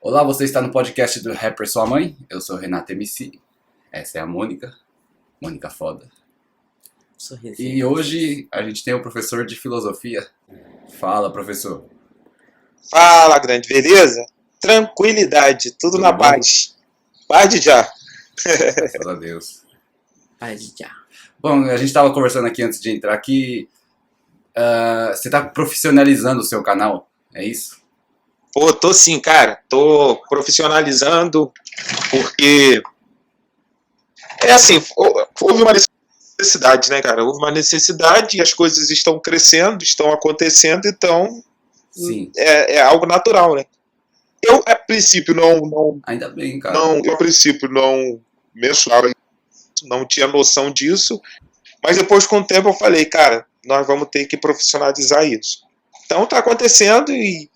Olá, você está no podcast do Rapper Sua Mãe. Eu sou Renato MC. Essa é a Mônica. Mônica foda. E hoje a gente tem o professor de filosofia. Fala, professor. Fala, grande, beleza? Tranquilidade, tudo na paz. Paz de já. Graças a Deus. Paz de já. Bom, a gente estava conversando aqui antes de entrar aqui. Você está profissionalizando o seu canal, é isso? Pô, tô sim, cara. Tô profissionalizando porque... É assim, houve uma necessidade, né, cara? Houve uma necessidade e as coisas estão crescendo, estão acontecendo, então Sim. É algo natural, né? Eu, a princípio, não... Ainda bem, cara. Eu, a princípio, não mensurava isso, não tinha noção disso, mas depois, com o tempo, eu falei, cara, nós vamos ter que profissionalizar isso. Então, tá acontecendo e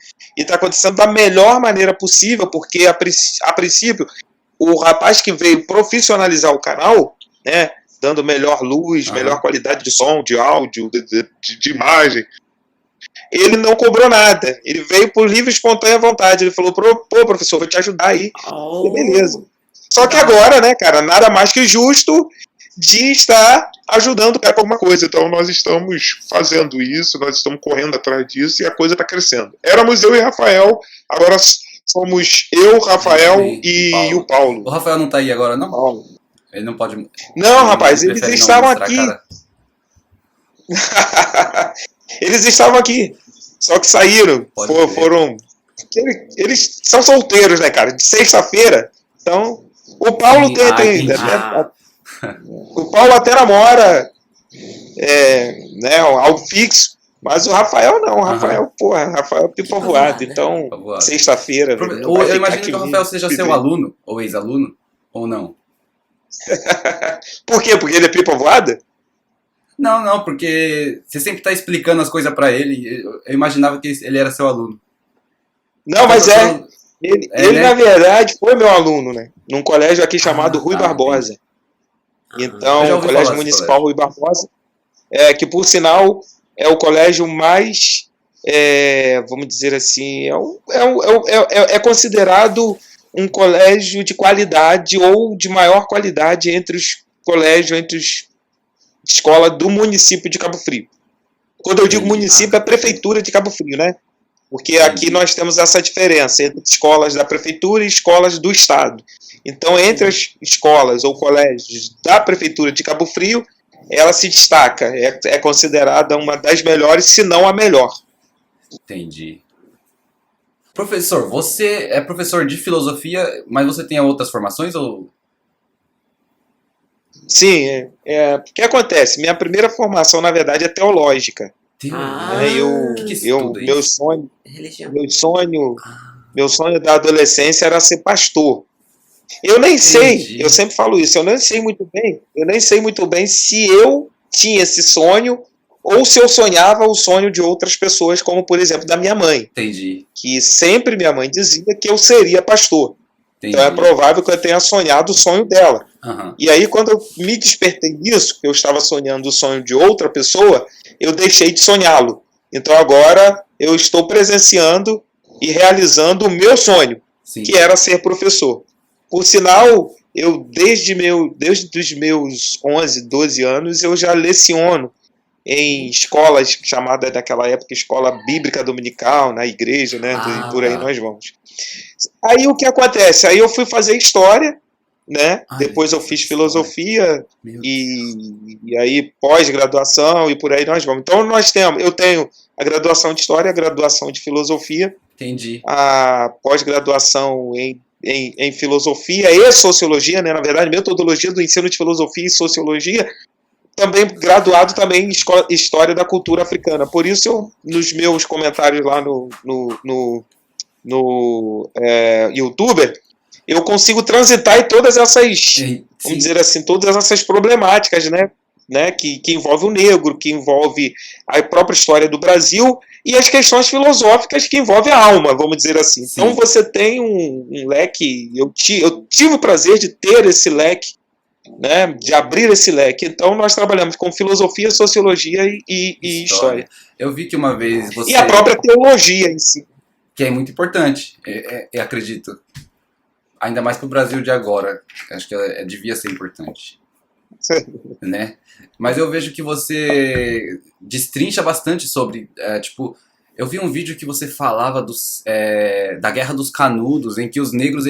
tá acontecendo da melhor maneira possível, porque, a princípio, o rapaz que veio profissionalizar o canal, né, dando melhor luz, melhor qualidade de som, de áudio, de imagem, ele não cobrou nada. Ele veio por livre e espontânea vontade. Ele falou, pô, professor, vou te ajudar aí. Beleza. Só que agora, né, cara, nada mais que justo de estar ajudando o cara com alguma coisa. Então nós estamos fazendo isso, nós estamos correndo atrás disso e a coisa está crescendo. Éramos eu e Rafael, agora somos eu, Rafael e o Paulo. O Rafael não tá aí agora, não? Paulo. Ele não pode... Não, rapaz, eles estavam aqui. Eles estavam aqui, só que saíram, foram... Eles são solteiros, né, cara, de sexta-feira, então... O Paulo o Paulo até namora, né, algo fixo, mas o Rafael não, o Rafael, Rafael é pipa voado, então, sexta-feira... Eu imagino que o Rafael seja seu aluno, ou ex-aluno, ou não? Por quê? Porque ele é pipa voada? Não, porque você sempre tá explicando as coisas pra ele. Eu imaginava que ele era seu aluno. Não, mas ele na verdade, foi meu aluno, né? Num colégio aqui chamado Rui Barbosa. Então, o Colégio Municipal Rui Barbosa, que por sinal é o colégio mais, vamos dizer assim, é considerado um colégio de qualidade ou de maior qualidade entre os colégios, entre os escola do município de Cabo Frio. Quando eu digo município, é a prefeitura de Cabo Frio, né? Porque aqui nós temos essa diferença entre escolas da prefeitura e escolas do estado. Então, entre as escolas ou colégios da prefeitura de Cabo Frio, ela se destaca, é considerada uma das melhores, se não a melhor. Entendi. Professor, você é professor de filosofia, mas você tem outras formações ou... Sim, o que acontece? Minha primeira formação, na verdade, é teológica. Meu sonho da adolescência era ser pastor. Eu nem sei, eu sempre falo isso, eu nem sei muito bem se eu tinha esse sonho ou se eu sonhava o sonho de outras pessoas, como por exemplo da minha mãe. Entendi. Que sempre minha mãe dizia que eu seria pastor. Entendi. Então é provável que eu tenha sonhado o sonho dela. E aí, quando eu me despertei nisso, que eu estava sonhando o sonho de outra pessoa, eu deixei de sonhá-lo. Então agora eu estou presenciando e realizando o meu sonho, que era ser professor. Por sinal, eu desde os meus 11, 12 anos, eu já leciono em escolas chamadas naquela época Escola Bíblica Dominical, na igreja, né? E por aí nós vamos. Aí o que acontece? Aí eu fui fazer história, né? Depois eu fiz filosofia e aí pós-graduação e por aí nós vamos. Então eu tenho a graduação de história, a graduação de filosofia, a pós-graduação em filosofia e sociologia, né? Na verdade, metodologia do ensino de filosofia e sociologia, também graduado também em história da cultura africana. Por isso, nos meus comentários lá no YouTuber, eu consigo transitar em todas essas, vamos dizer assim, todas essas problemáticas, né, que envolve o negro, que envolve a própria história do Brasil e as questões filosóficas que envolvem a alma, vamos dizer assim. Sim. Então você tem um leque, eu tive o prazer de ter esse leque, né, de abrir esse leque. Então nós trabalhamos com filosofia, sociologia e história. Eu vi que uma vez você... E a própria teologia em si. Que é muito importante, eu acredito. Ainda mais pro Brasil de agora. Acho que devia ser importante. Né? Mas eu vejo que você destrincha bastante sobre, tipo, eu vi um vídeo que você falava da Guerra dos Canudos, em que os negros,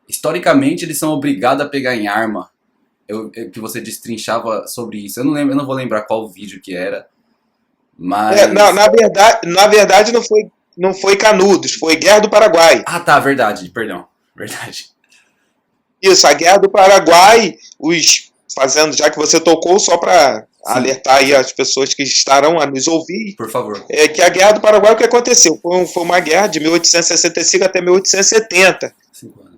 historicamente, eles são obrigados a pegar em arma. Que você destrinchava sobre isso. Eu não vou lembrar qual vídeo que era, mas... Na verdade não foi Canudos, foi Guerra do Paraguai. Ah, tá, verdade, perdão, verdade. Isso, a Guerra do Paraguai, fazendo, já que você tocou, só para alertar aí as pessoas que estarão a nos ouvir. Por favor. Que a Guerra do Paraguai, o que aconteceu? Foi uma guerra de 1865 até 1870. 5 anos.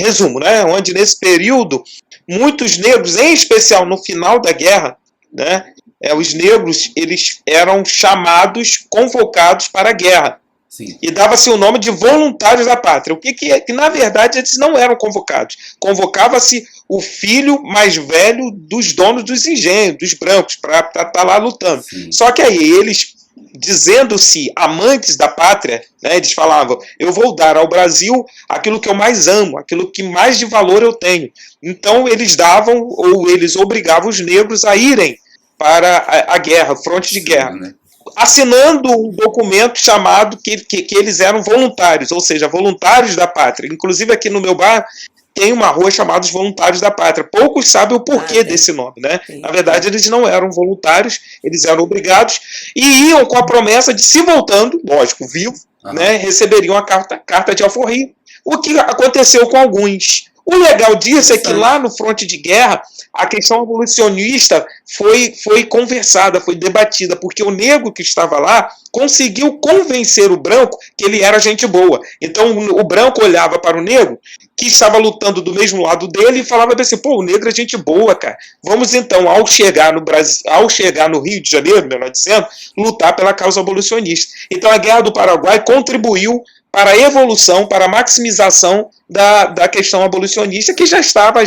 Resumo, né? Onde nesse período, muitos negros, em especial no final da guerra, né? Os negros, eles eram chamados, convocados para a guerra. Sim. E dava-se o nome de voluntários da pátria. O que é? Que na verdade eles não eram convocados. Convocava-se o filho mais velho dos donos dos engenhos, dos brancos, para estar lá lutando. Sim. Só que aí eles, dizendo-se amantes da pátria, né, eles falavam: eu vou dar ao Brasil aquilo que eu mais amo, aquilo que mais de valor eu tenho. Então eles davam, ou eles obrigavam os negros a irem para a guerra, fronte de guerra. Sim, né? Assinando um documento chamado que eles eram voluntários, ou seja, voluntários da pátria. Inclusive aqui no meu bar tem uma rua chamada os Voluntários da Pátria. Poucos sabem o porquê desse nome, né? Na verdade, eles não eram voluntários, eles eram obrigados e iam com a promessa de, se voltando, lógico, vivo, né, receberiam a carta de alforria. O que aconteceu com alguns. O legal disso é que lá no fronte de guerra, a questão abolicionista foi conversada, foi debatida, porque o negro que estava lá conseguiu convencer o branco que ele era gente boa. Então o branco olhava para o negro, que estava lutando do mesmo lado dele, e falava assim: pô, o negro é gente boa, cara. Vamos então, ao chegar no Rio de Janeiro, melhor dizendo, lutar pela causa abolicionista. Então a Guerra do Paraguai contribuiu para a evolução, para a maximização da questão abolicionista, que já estava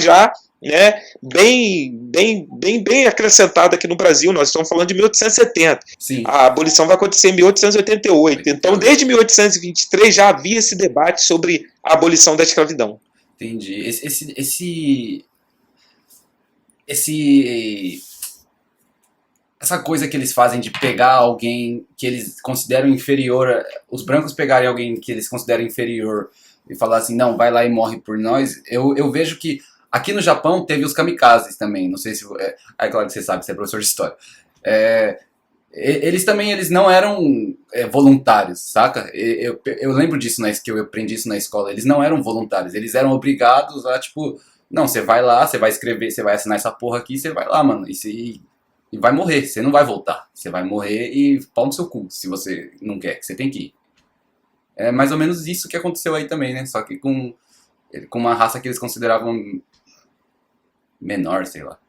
né, bem acrescentada aqui no Brasil. Nós estamos falando de 1870. Sim. A abolição vai acontecer em 1888. Então, desde 1823 já havia esse debate sobre a abolição da escravidão. Entendi. Essa coisa que eles fazem de pegar alguém que eles consideram inferior, os brancos pegarem alguém que eles consideram inferior e falar assim, não, vai lá e morre por nós, eu vejo que aqui no Japão teve os kamikazes também, não sei se... É claro que você sabe, você é professor de história. Eles não eram voluntários, saca? Eu lembro disso, que eu aprendi isso na escola, eles não eram voluntários, eles eram obrigados a, tipo, não, você vai lá, você vai escrever, você vai assinar essa porra aqui, você vai lá, mano, e vai morrer, você não vai voltar. Você vai morrer e pau no seu cu, se você não quer, você tem que ir. É mais ou menos isso que aconteceu aí também, né? Só que com uma raça que eles consideravam menor, sei lá.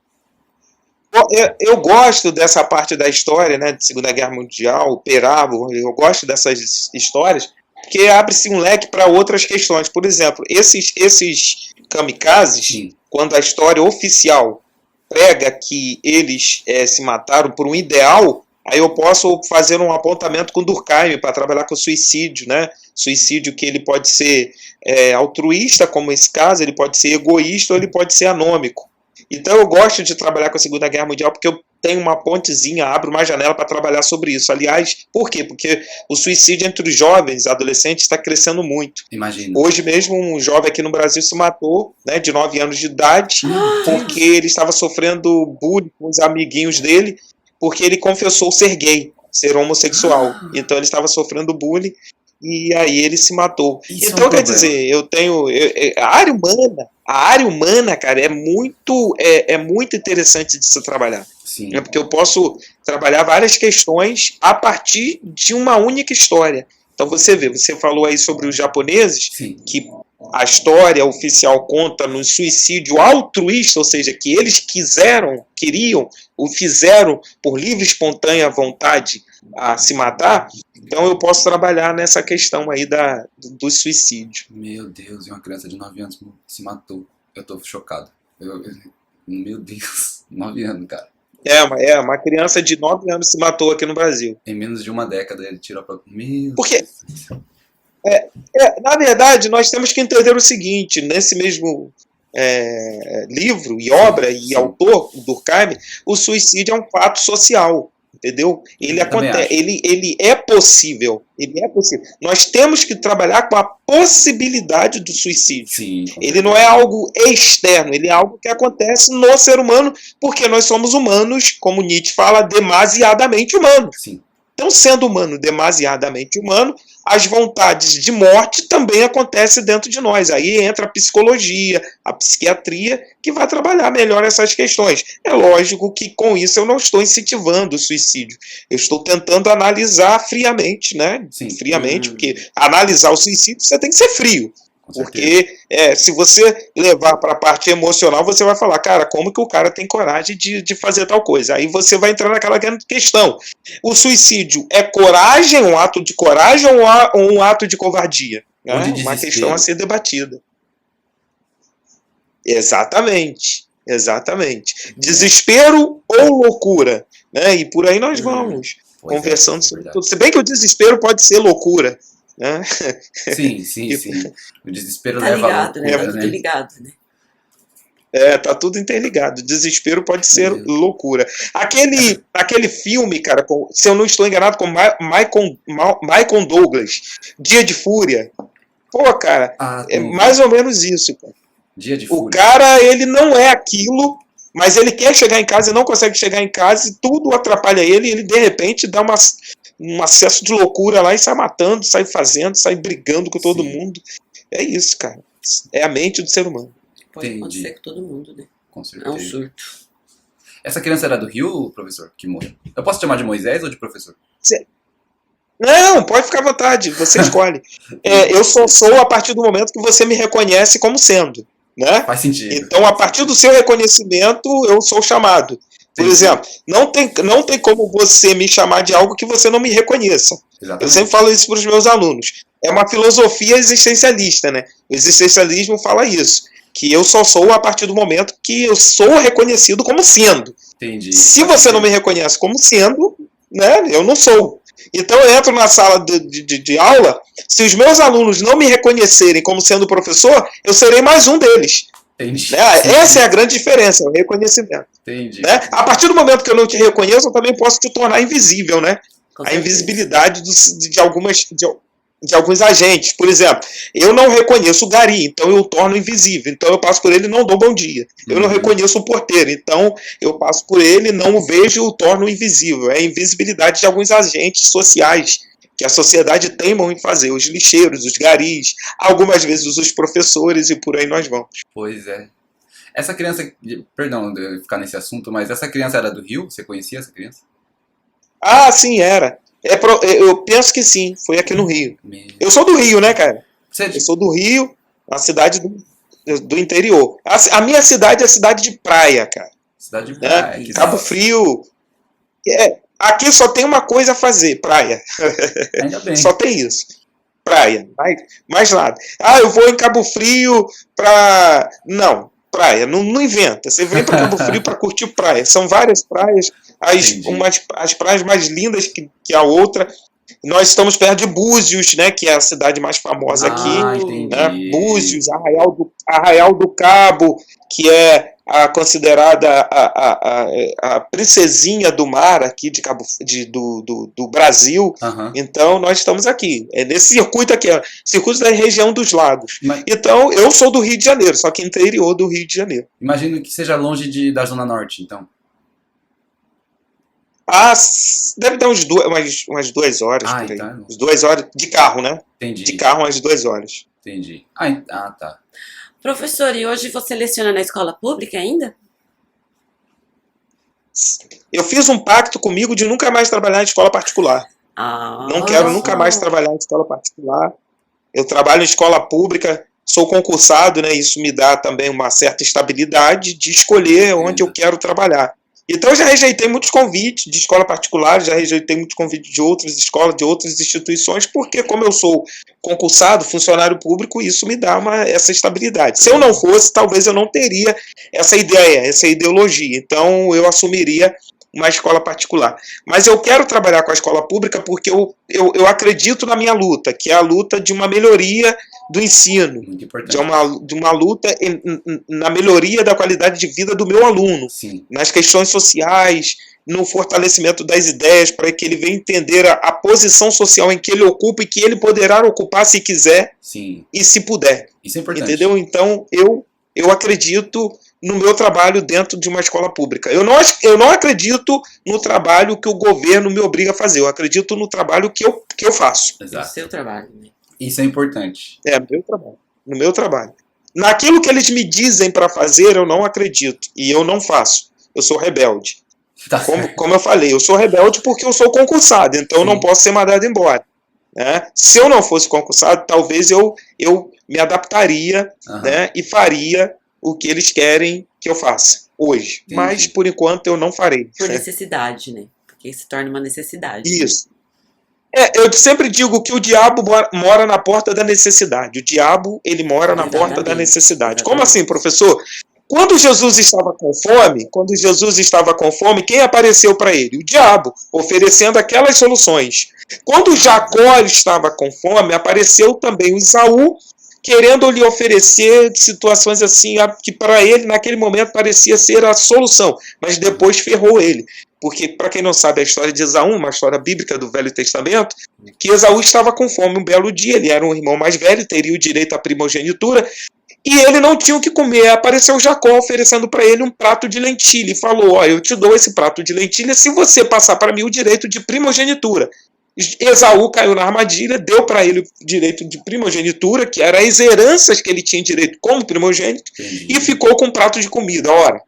Eu gosto dessa parte da história, né, de Segunda Guerra Mundial, Perabo, eu gosto dessas histórias, porque abre-se um leque para outras questões. Por exemplo, esses kamikazes, sim, quando a história oficial prega que eles se mataram por um ideal, aí eu posso fazer um apontamento com Durkheim para trabalhar com suicídio, né? Suicídio que ele pode ser altruísta, como esse caso, ele pode ser egoísta ou ele pode ser anômico. Então eu gosto de trabalhar com a Segunda Guerra Mundial porque eu tenho uma pontezinha, abro uma janela para trabalhar sobre isso. Aliás, por quê? Porque o suicídio entre os jovens, adolescentes, está crescendo muito. Imagina. Hoje mesmo um jovem aqui no Brasil se matou, né, de 9 anos de idade, porque ele estava sofrendo bullying com os amiguinhos dele, porque ele confessou ser gay, ser homossexual. Então ele estava sofrendo bullying e aí ele se matou. Isso então, quer dizer, a área humana, cara, é muito interessante de se trabalhar. Sim. Porque eu posso trabalhar várias questões a partir de uma única história. Então você falou aí sobre os japoneses, sim, que a história oficial conta no suicídio altruísta, ou seja, que eles queriam, ou fizeram por livre e espontânea vontade a se matar. Então eu posso trabalhar nessa questão aí do suicídio. Meu Deus, e uma criança de 9 anos se matou. Eu tô chocado. Meu Deus, 9 anos, cara. Uma criança de 9 anos se matou aqui no Brasil. Em menos de uma década ele tirou a própria... Porque, na verdade, nós temos que entender o seguinte, nesse mesmo livro e obra e autor, Durkheim, o suicídio é um fato social. Entendeu? Ele é possível. Ele é possível. Nós temos que trabalhar com a possibilidade do suicídio. Sim, ele não é algo externo, ele é algo que acontece no ser humano, porque nós somos humanos, como Nietzsche fala, demasiadamente humanos. Sim. Então, sendo humano demasiadamente humano, as vontades de morte também acontecem dentro de nós. Aí entra a psicologia, a psiquiatria, que vai trabalhar melhor essas questões. É lógico que com isso eu não estou incentivando o suicídio. Eu estou tentando analisar friamente, né? Sim. Friamente, porque analisar o suicídio você tem que ser frio. Porque se você levar para a parte emocional, você vai falar, cara, como que o cara tem coragem de fazer tal coisa? Aí você vai entrar naquela questão. O suicídio é coragem, um ato de coragem ou um ato de covardia? É uma questão a ser debatida. Exatamente. Desespero ou loucura? Né? E por aí nós vamos conversando sobre tudo. Se bem que o desespero pode ser loucura. Sim. O desespero leva a loucura, tá tudo ligado, né? Tá tudo interligado. Desespero pode ser loucura. Aquele filme, cara, se eu não estou enganado, com Michael Douglas, Dia de Fúria. Pô, cara, é mais ou menos isso, cara. Dia de Fúria. O cara, ele não é aquilo, mas ele quer chegar em casa e não consegue chegar em casa e tudo atrapalha ele e ele, de repente, dá um acesso de loucura lá e sai matando, sai fazendo, sai brigando com todo mundo. É isso, cara. É a mente do ser humano. Pode acontecer com todo mundo, né? Com certeza. É um surto. Essa criança era do Rio, professor, que morreu? Eu posso chamar de Moisés ou de professor? Não, pode ficar à vontade, você escolhe. Eu só sou a partir do momento que você me reconhece como sendo. Né? Faz sentido. Então, a partir do seu reconhecimento, eu sou chamado. Por exemplo, não tem como você me chamar de algo que você não me reconheça. Exatamente. Eu sempre falo isso para os meus alunos. É uma filosofia existencialista, né? O existencialismo fala isso, que eu só sou a partir do momento que eu sou reconhecido como sendo. Entendi. Se você não me reconhece como sendo, né, eu não sou. Então eu entro na sala de aula, se os meus alunos não me reconhecerem como sendo professor, eu serei mais um deles. Entendi. Né? Essa é a grande diferença, o reconhecimento. Entendi. Né? A partir do momento que eu não te reconheço, eu também posso te tornar invisível, né? A invisibilidade de alguns agentes. Por exemplo, eu não reconheço o gari, então eu o torno invisível. Então eu passo por ele e não dou bom dia. Eu não reconheço o porteiro, então eu passo por ele, não o vejo e o torno invisível. É a invisibilidade de alguns agentes sociais que a sociedade teimam em fazer. Os lixeiros, os garis, algumas vezes os professores e por aí nós vamos. Pois é. Essa criança, perdão de ficar nesse assunto, mas essa criança era do Rio? Você conhecia essa criança? Ah, sim, era. Eu penso que sim, foi aqui no Rio. Eu sou do Rio, né, cara? Eu sou do Rio, uma cidade do interior. A minha cidade é cidade de praia, cara. Cidade de praia. Né? Cabo Frio. Aqui só tem uma coisa a fazer, praia. Ainda bem. Só tem isso. Praia, mais nada. Eu vou em Cabo Frio pra... Não, praia, não inventa. Você vem para Cabo Frio para curtir praia. São várias praias, as praias mais lindas que a outra. Nós estamos perto de Búzios, né, que é a cidade mais famosa aqui. Né? Búzios, Arraial do Cabo, que é considerada a princesinha do mar aqui do Brasil. Então nós estamos aqui. É nesse circuito aqui, circuito da região dos lagos. Então eu sou do Rio de Janeiro, só que interior do Rio de Janeiro. Imagino que seja longe da Zona Norte, então. Deve dar umas 2 horas por aí. Tá. 2 horas de carro, né? Entendi. De carro, umas 2 horas. Entendi. Tá. Professor, e hoje você leciona na escola pública ainda? Eu fiz um pacto comigo de nunca mais trabalhar em escola particular. Não quero nunca mais trabalhar em escola particular. Eu trabalho em escola pública, sou concursado, né? Isso me dá também uma certa estabilidade de escolher onde eu quero trabalhar. Então eu já rejeitei muitos convites de escola particular, já rejeitei muitos convites de outras escolas, de outras instituições, porque como eu sou concursado, funcionário público, isso me dá essa estabilidade. Se eu não fosse, talvez eu não teria essa ideia, essa ideologia. Então eu assumiria uma escola particular. Mas eu quero trabalhar com a escola pública porque eu acredito na minha luta, que é a luta de uma melhoria do ensino, de uma luta na melhoria da qualidade de vida do meu aluno, Sim. nas questões sociais, no fortalecimento das ideias, para que ele venha entender a posição social em que ele ocupa e que ele poderá ocupar se quiser. Sim. E se puder. Isso é importante. Entendeu? Então, eu acredito no meu trabalho dentro de uma escola pública. Eu não acredito no trabalho que o governo me obriga a fazer. Eu acredito no trabalho que eu faço. Exato. O seu trabalho. Né? Isso é importante. No meu trabalho. Naquilo que eles me dizem para fazer, eu não acredito. E eu não faço. Eu sou rebelde. Tá como eu falei, eu sou rebelde porque eu sou concursado. Então eu não posso ser mandado embora. Né? Se eu não fosse concursado, talvez eu me adaptaria, né, e faria o que eles querem que eu faça hoje. Entendi. Mas, por enquanto, eu não farei. Por necessidade, né? Porque se torna uma necessidade. Isso. Eu sempre digo que o diabo mora na porta da necessidade. O diabo, ele mora na porta da necessidade. Como assim, professor? Quando Jesus estava com fome, quem apareceu para ele? O diabo, oferecendo aquelas soluções. Quando Jacó estava com fome, apareceu também o Esaú, querendo lhe oferecer situações assim, que para ele, naquele momento, parecia ser a solução, mas depois ferrou ele. Porque, para quem não sabe a história de Esaú, uma história bíblica do Velho Testamento, que Esaú estava com fome um belo dia, ele era um irmão mais velho, teria o direito à primogenitura, e ele não tinha o que comer. Apareceu Jacó oferecendo para ele um prato de lentilha e falou: eu te dou esse prato de lentilha se você passar para mim o direito de primogenitura. Esaú caiu na armadilha, deu para ele o direito de primogenitura, que eram as heranças que ele tinha direito como primogênito, e ficou com um prato de comida. Ora,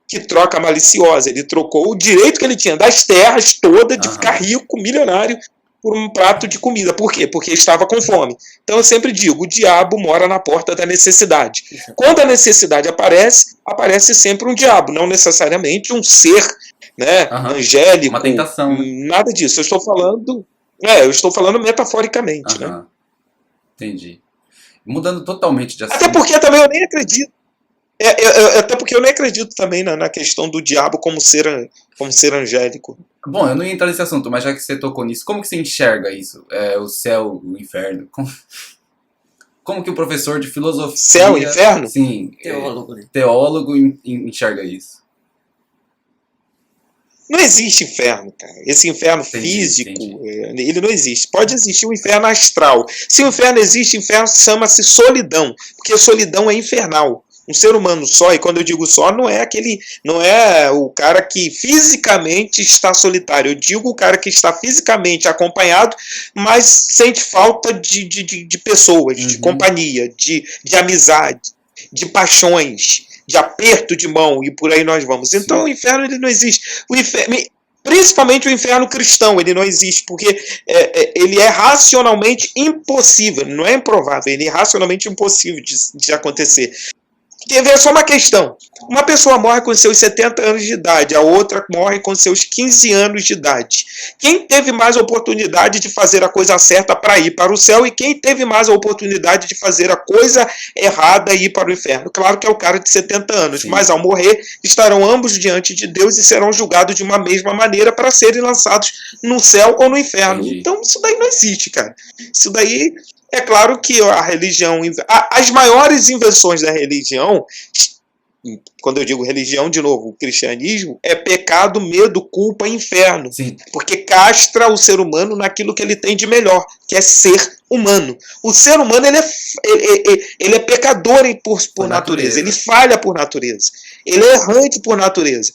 que troca maliciosa. Ele trocou o direito que ele tinha das terras toda de ficar rico, milionário, por um prato de comida. Por quê? Porque estava com fome. Então eu sempre digo, o diabo mora na porta da necessidade. Quando a necessidade aparece sempre um diabo, não necessariamente um ser, né, angélico. Uma tentação. Nada disso. Eu estou falando metaforicamente. Né? Entendi. Mudando totalmente de assunto. Até porque também eu nem acredito. Até porque eu nem acredito também na questão do diabo como ser angélico. Bom, eu não ia entrar nesse assunto, mas já que você tocou nisso, como que você enxerga isso? O céu, o inferno? Como que o professor de filosofia... Céu, inferno? Sim. Teólogo, né? Teólogo enxerga isso. Não existe inferno, cara. Esse inferno físico, ele não existe. Pode existir um inferno astral. Se o inferno existe, inferno chama-se solidão, porque solidão é infernal. Um ser humano só, e quando eu digo só, não é o cara que fisicamente está solitário. Eu digo o cara que está fisicamente acompanhado, mas sente falta de pessoas, de companhia, de amizade, de paixões, de aperto de mão, e por aí nós vamos. Então o inferno, ele não existe. Principalmente o inferno cristão, ele não existe, porque ele é racionalmente impossível, não é improvável, ele é racionalmente impossível de acontecer. É só uma questão. Uma pessoa morre com seus 70 anos de idade, a outra morre com seus 15 anos de idade. Quem teve mais oportunidade de fazer a coisa certa para ir para o céu e quem teve mais a oportunidade de fazer a coisa errada e ir para o inferno? Claro que é o cara de 70 anos, sim, mas ao morrer estarão ambos diante de Deus e serão julgados de uma mesma maneira para serem lançados no céu ou no inferno. Entendi. Então isso daí não existe, cara. Isso daí... É claro que a religião... As maiores invenções da religião, quando eu digo religião, de novo, o cristianismo, é pecado, medo, culpa e inferno. Sim. Porque castra o ser humano naquilo que ele tem de melhor, que é ser humano. O ser humano, ele é pecador por natureza, ele falha por natureza. Ele é errante por natureza.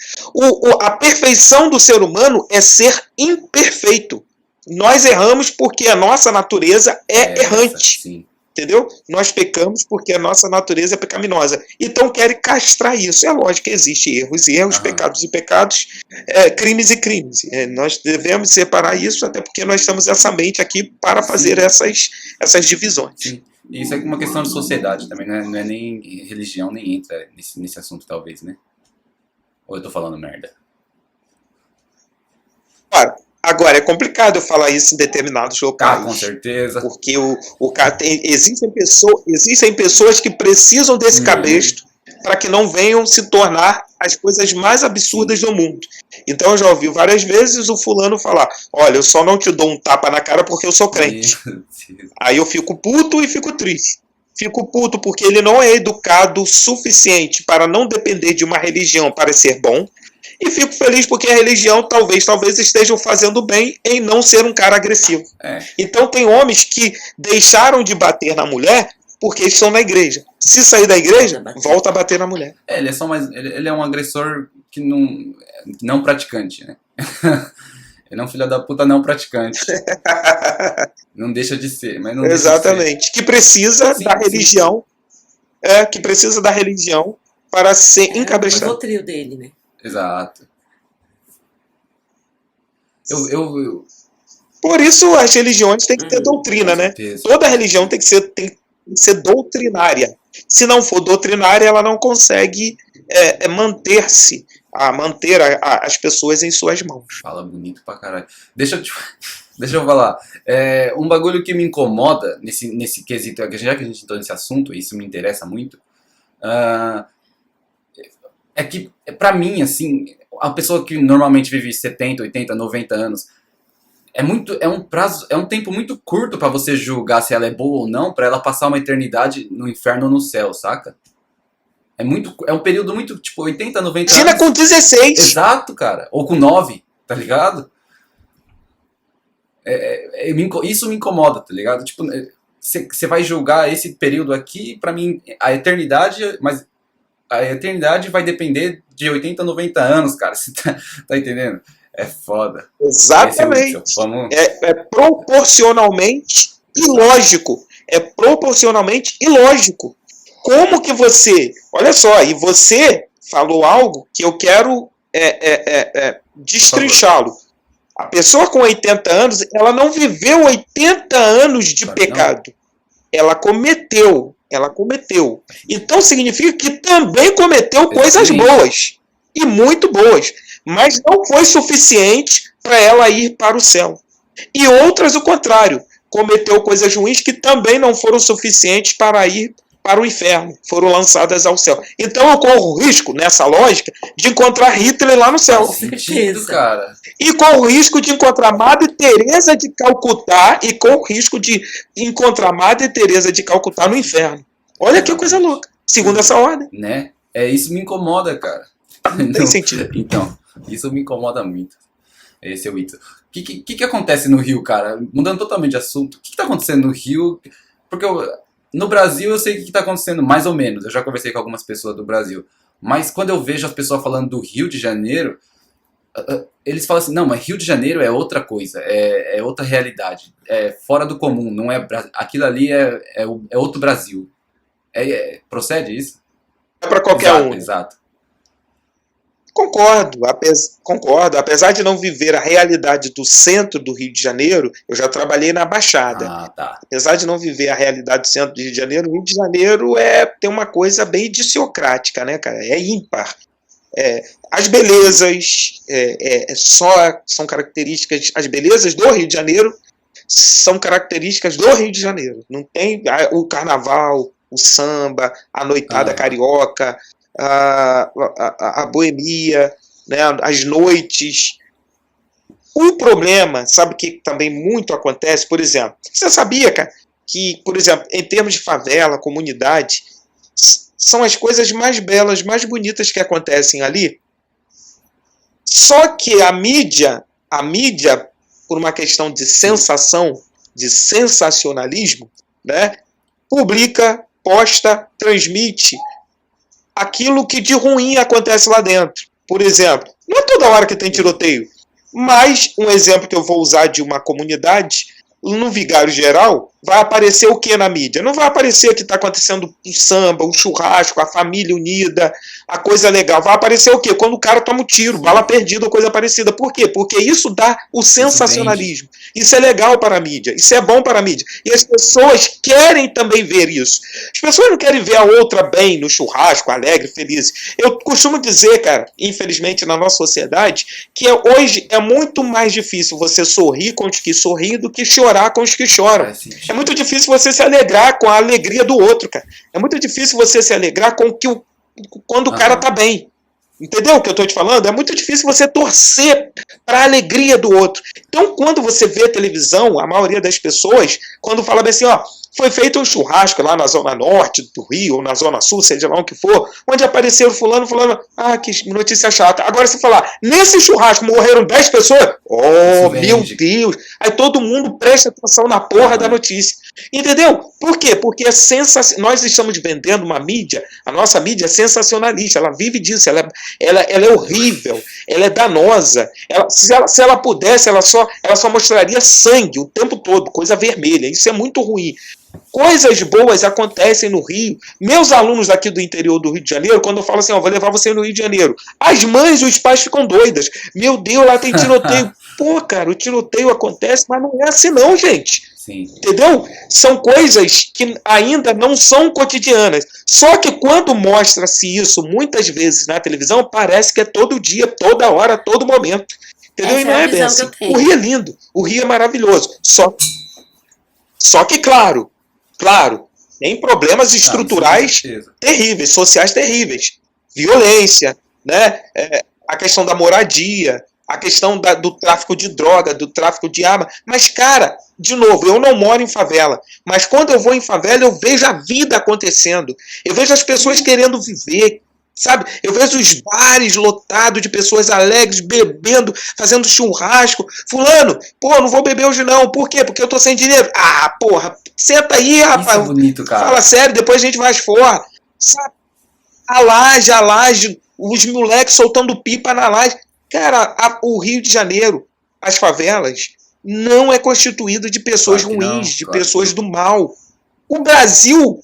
A perfeição do ser humano é ser imperfeito. Nós erramos porque a nossa natureza é errante. Sim. Entendeu? Nós pecamos porque a nossa natureza é pecaminosa. Então querem castrar isso. É lógico que existe erros e erros, pecados e pecados, crimes e crimes. Nós devemos separar isso, até porque nós temos essa mente aqui para fazer essas divisões. Sim. Isso é uma questão de sociedade também, não é nem religião, nem entra nesse assunto talvez, né? Ou eu estou falando merda? Claro. Agora, é complicado eu falar isso em determinados locais. Com certeza. Porque existem pessoas que precisam desse cabresto, para que não venham se tornar as coisas mais absurdas do mundo. Então eu já ouvi várias vezes o fulano falar: olha, eu só não te dou um tapa na cara porque eu sou crente. Aí eu fico puto e fico triste. Fico puto porque ele não é educado o suficiente para não depender de uma religião para ser bom. E fico feliz porque a religião talvez estejam fazendo bem em não ser um cara agressivo. Então tem homens que deixaram de bater na mulher porque estão na igreja. Se sair da igreja, volta a bater na mulher. Ele é só mais, ele é um agressor que não praticante, né? Ele é um filho da puta não praticante. Não deixa de ser, mas não Exatamente. Deixa de ser. Que precisa da religião. Que precisa da religião para ser encabeçado. É o trio dele, né? Exato. Por isso as religiões têm que ter doutrina, né? Toda religião tem que ser doutrinária. Se não for doutrinária, ela não consegue manter as pessoas em suas mãos. Fala bonito pra caralho. Deixa eu falar. Um bagulho que me incomoda nesse quesito, já que a gente entrou nesse assunto, e isso me interessa muito, é que, pra mim, assim, a pessoa que normalmente vive 70, 80, 90 anos, é um tempo muito curto pra você julgar se ela é boa ou não, pra ela passar uma eternidade no inferno ou no céu, saca? É um período muito, tipo, 80, 90 Imagina anos. Com 16. Exato, cara. Ou com 9, tá ligado? Isso me incomoda, tá ligado? Tipo, você vai julgar esse período aqui, pra mim, a eternidade, mas a eternidade vai depender de 80, 90 anos, cara. Você tá entendendo? É foda. Exatamente. É proporcionalmente ilógico. É proporcionalmente ilógico. Como que você... Olha só, e você falou algo que eu quero destrinchá-lo. A pessoa com 80 anos, ela não viveu 80 anos de pecado. Ela cometeu. Então significa que também cometeu coisas boas. E muito boas. Mas não foi suficiente para ela ir para o céu. E outras, o contrário. Cometeu coisas ruins que também não foram suficientes para ir para o inferno. Foram lançadas ao céu. Então eu corro o risco, nessa lógica, de encontrar Hitler lá no céu. Sentido, cara. E corro o risco de encontrar Madre Teresa de Calcutá e corro o risco de encontrar Madre Teresa de Calcutá no inferno. Olha que coisa louca. Segundo essa ordem. Né? Isso me incomoda, cara. Não tem sentido. Então, isso me incomoda muito. Esse é o Itzo. O que acontece no Rio, cara? Mudando totalmente de assunto. O que tá acontecendo no Rio? Porque no Brasil eu sei o que tá acontecendo, mais ou menos. Eu já conversei com algumas pessoas do Brasil. Mas quando eu vejo as pessoas falando do Rio de Janeiro, eles falam assim, não, mas Rio de Janeiro é outra coisa, é outra realidade. É fora do comum, não é... Aquilo ali é outro Brasil. Procede isso? É para qualquer um. Exato. Concordo. Apesar de não viver a realidade do centro do Rio de Janeiro, eu já trabalhei na Baixada. Tá. Apesar de não viver a realidade do centro do Rio de Janeiro, o Rio de Janeiro tem uma coisa bem idiosincrática, né, cara? É ímpar. As belezas são características... As belezas do Rio de Janeiro são características do Rio de Janeiro. Não tem o carnaval, o samba, a noitada carioca... A boemia, né, as noites. O problema, sabe o que também muito acontece? Por exemplo, você sabia, cara, que, por exemplo, em termos de favela, comunidade, são as coisas mais belas, mais bonitas que acontecem ali? Só que a mídia, por uma questão de sensação, de sensacionalismo, né, publica, posta, transmite aquilo que de ruim acontece lá dentro. Por exemplo, não é toda hora que tem tiroteio, mas um exemplo que eu vou usar de uma comunidade, no Vigário Geral, vai aparecer o que na mídia? Não vai aparecer que está acontecendo um samba, um churrasco, a família unida, a coisa legal. Vai aparecer o quê? Quando o cara toma um tiro, bala perdida ou coisa parecida. Por quê? Porque isso dá o sensacionalismo. Isso é legal para a mídia. Isso é bom para a mídia. E as pessoas querem também ver isso. As pessoas não querem ver a outra bem no churrasco, alegre, feliz. Eu costumo dizer, cara, infelizmente na nossa sociedade, que hoje é muito mais difícil você sorrir com os que sorriem do que chorar com os que choram. É muito difícil você se alegrar com a alegria do outro, cara. É muito difícil você se alegrar com o que quando o cara tá bem. Entendeu o que eu tô te falando? É muito difícil você torcer para a alegria do outro. Então, quando você vê televisão, a maioria das pessoas, quando fala assim, ó, foi feito um churrasco lá na zona norte do Rio, ou na zona sul, seja lá o que for, onde apareceram fulano, que notícia chata. Agora você falar, nesse churrasco morreram 10 pessoas, oh, meu Deus. Aí todo mundo presta atenção na porra da notícia. Entendeu? Por quê? Porque nós estamos vendendo uma mídia, a nossa mídia é sensacionalista, ela vive disso, ela é horrível, ela é danosa. Se ela pudesse, ela só mostraria sangue o tempo todo, coisa vermelha. Isso é muito ruim. Coisas boas acontecem no Rio. Meus alunos aqui do interior do Rio de Janeiro, quando eu falo assim, vou levar você no Rio de Janeiro, as mães e os pais ficam doidas. Meu Deus, lá tem tiroteio. Pô, cara, o tiroteio acontece, mas não é assim não, gente. Sim. Entendeu? São coisas que ainda não são cotidianas. Só que quando mostra-se isso muitas vezes na televisão, parece que é todo dia, toda hora, todo momento. Entendeu? E não é bem assim. O Rio é lindo, o Rio é maravilhoso. Só que, claro, tem problemas estruturais terríveis, sociais terríveis. Violência, né? A questão da moradia, a questão do tráfico de droga, do tráfico de arma. Mas, cara, de novo, eu não moro em favela, mas quando eu vou em favela, eu vejo a vida acontecendo. Eu vejo as pessoas querendo viver, sabe? Eu vejo os bares lotados de pessoas alegres, bebendo, fazendo churrasco. Fulano, pô, não vou beber hoje não. Por quê? Porque eu tô sem dinheiro. Ah, porra, senta aí, rapaz. Isso é bonito, cara. Fala sério, depois a gente vai fora. Sabe? A laje, os moleques soltando pipa na laje. Cara, o Rio de Janeiro, as favelas, não é constituído de pessoas ruins, de pessoas do mal. O Brasil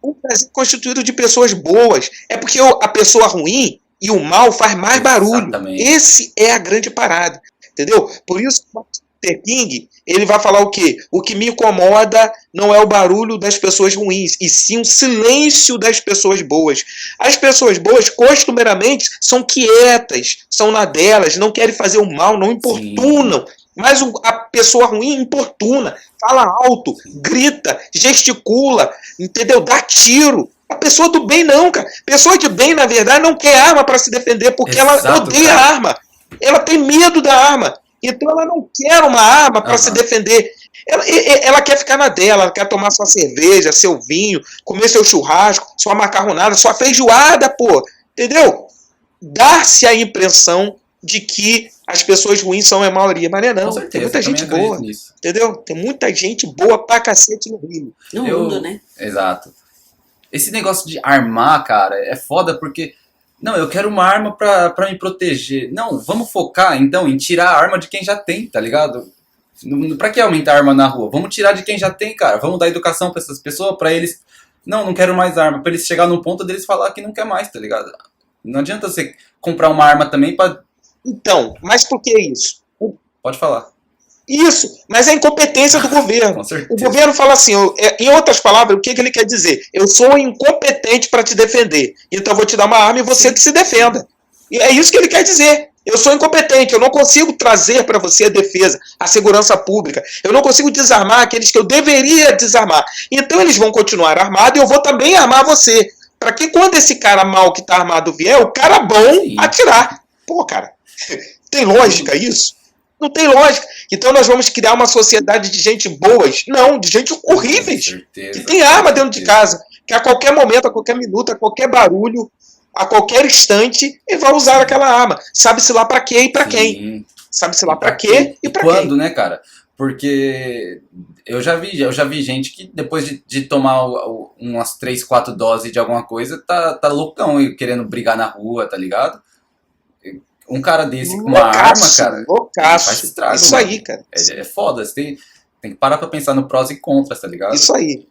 é constituído de pessoas boas. É porque a pessoa ruim e o mal faz mais barulho. Exatamente. Esse é a grande parada. Entendeu? Por isso, o Luther King, ele vai falar o quê? O que me incomoda não é o barulho das pessoas ruins, e sim o silêncio das pessoas boas. As pessoas boas, costumeiramente, são quietas, são na delas, não querem fazer o mal, não importunam. Sim. Mas a pessoa ruim importuna, fala alto, grita, gesticula, entendeu? Dá tiro. A pessoa do bem não, cara. A pessoa de bem, na verdade, não quer arma para se defender, porque ela odeia a arma. Ela tem medo da arma. Então ela não quer uma arma para se defender. Ela quer ficar na dela, ela quer tomar sua cerveja, seu vinho, comer seu churrasco, sua macarronada, sua feijoada, pô. Entendeu? Dar-se a impressão de que as pessoas ruins são a maioria, mas não, certeza, tem muita gente boa, entendeu? Tem muita gente boa pra cacete no Rio. No mundo, né? Exato. Esse negócio de armar, cara, é foda porque, não, eu quero uma arma pra me proteger. Não, vamos focar, então, em tirar a arma de quem já tem, tá ligado? Pra que aumentar a arma na rua? Vamos tirar de quem já tem, cara. Vamos dar educação pra essas pessoas, pra eles, não quero mais arma, pra eles chegar num ponto deles falar que não quer mais, tá ligado? Não adianta você comprar uma arma também pra... Então, mas por que isso? Pode falar. Isso, mas é incompetência do governo. Com certeza. O governo fala assim, em outras palavras, o que ele quer dizer? Eu sou incompetente para te defender, então eu vou te dar uma arma e você que se defenda. E é isso que ele quer dizer. Eu sou incompetente, eu não consigo trazer para você a defesa, a segurança pública. Eu não consigo desarmar aqueles que eu deveria desarmar. Então eles vão continuar armados e eu vou também armar você. Para que quando esse cara mal que está armado vier, o cara bom atirar. Pô, cara, tem lógica isso? Não tem lógica. Então nós vamos criar uma sociedade de gente boas. Não, de gente horríveis. Que tem arma dentro de casa. Que a qualquer momento, a qualquer minuto, a qualquer barulho, a qualquer instante, ele vai usar aquela arma. Sabe-se lá pra quê e pra quem. Sabe-se lá pra quê e pra quem. Quando, né, cara? Porque eu já vi gente que depois de tomar umas 3, 4 doses de alguma coisa, tá loucão e querendo brigar na rua, tá ligado? Um cara desse com uma arma, cara, faz estrago. Isso mano. Aí, cara. É foda, você tem que parar pra pensar no prós e contras, tá ligado? Isso aí.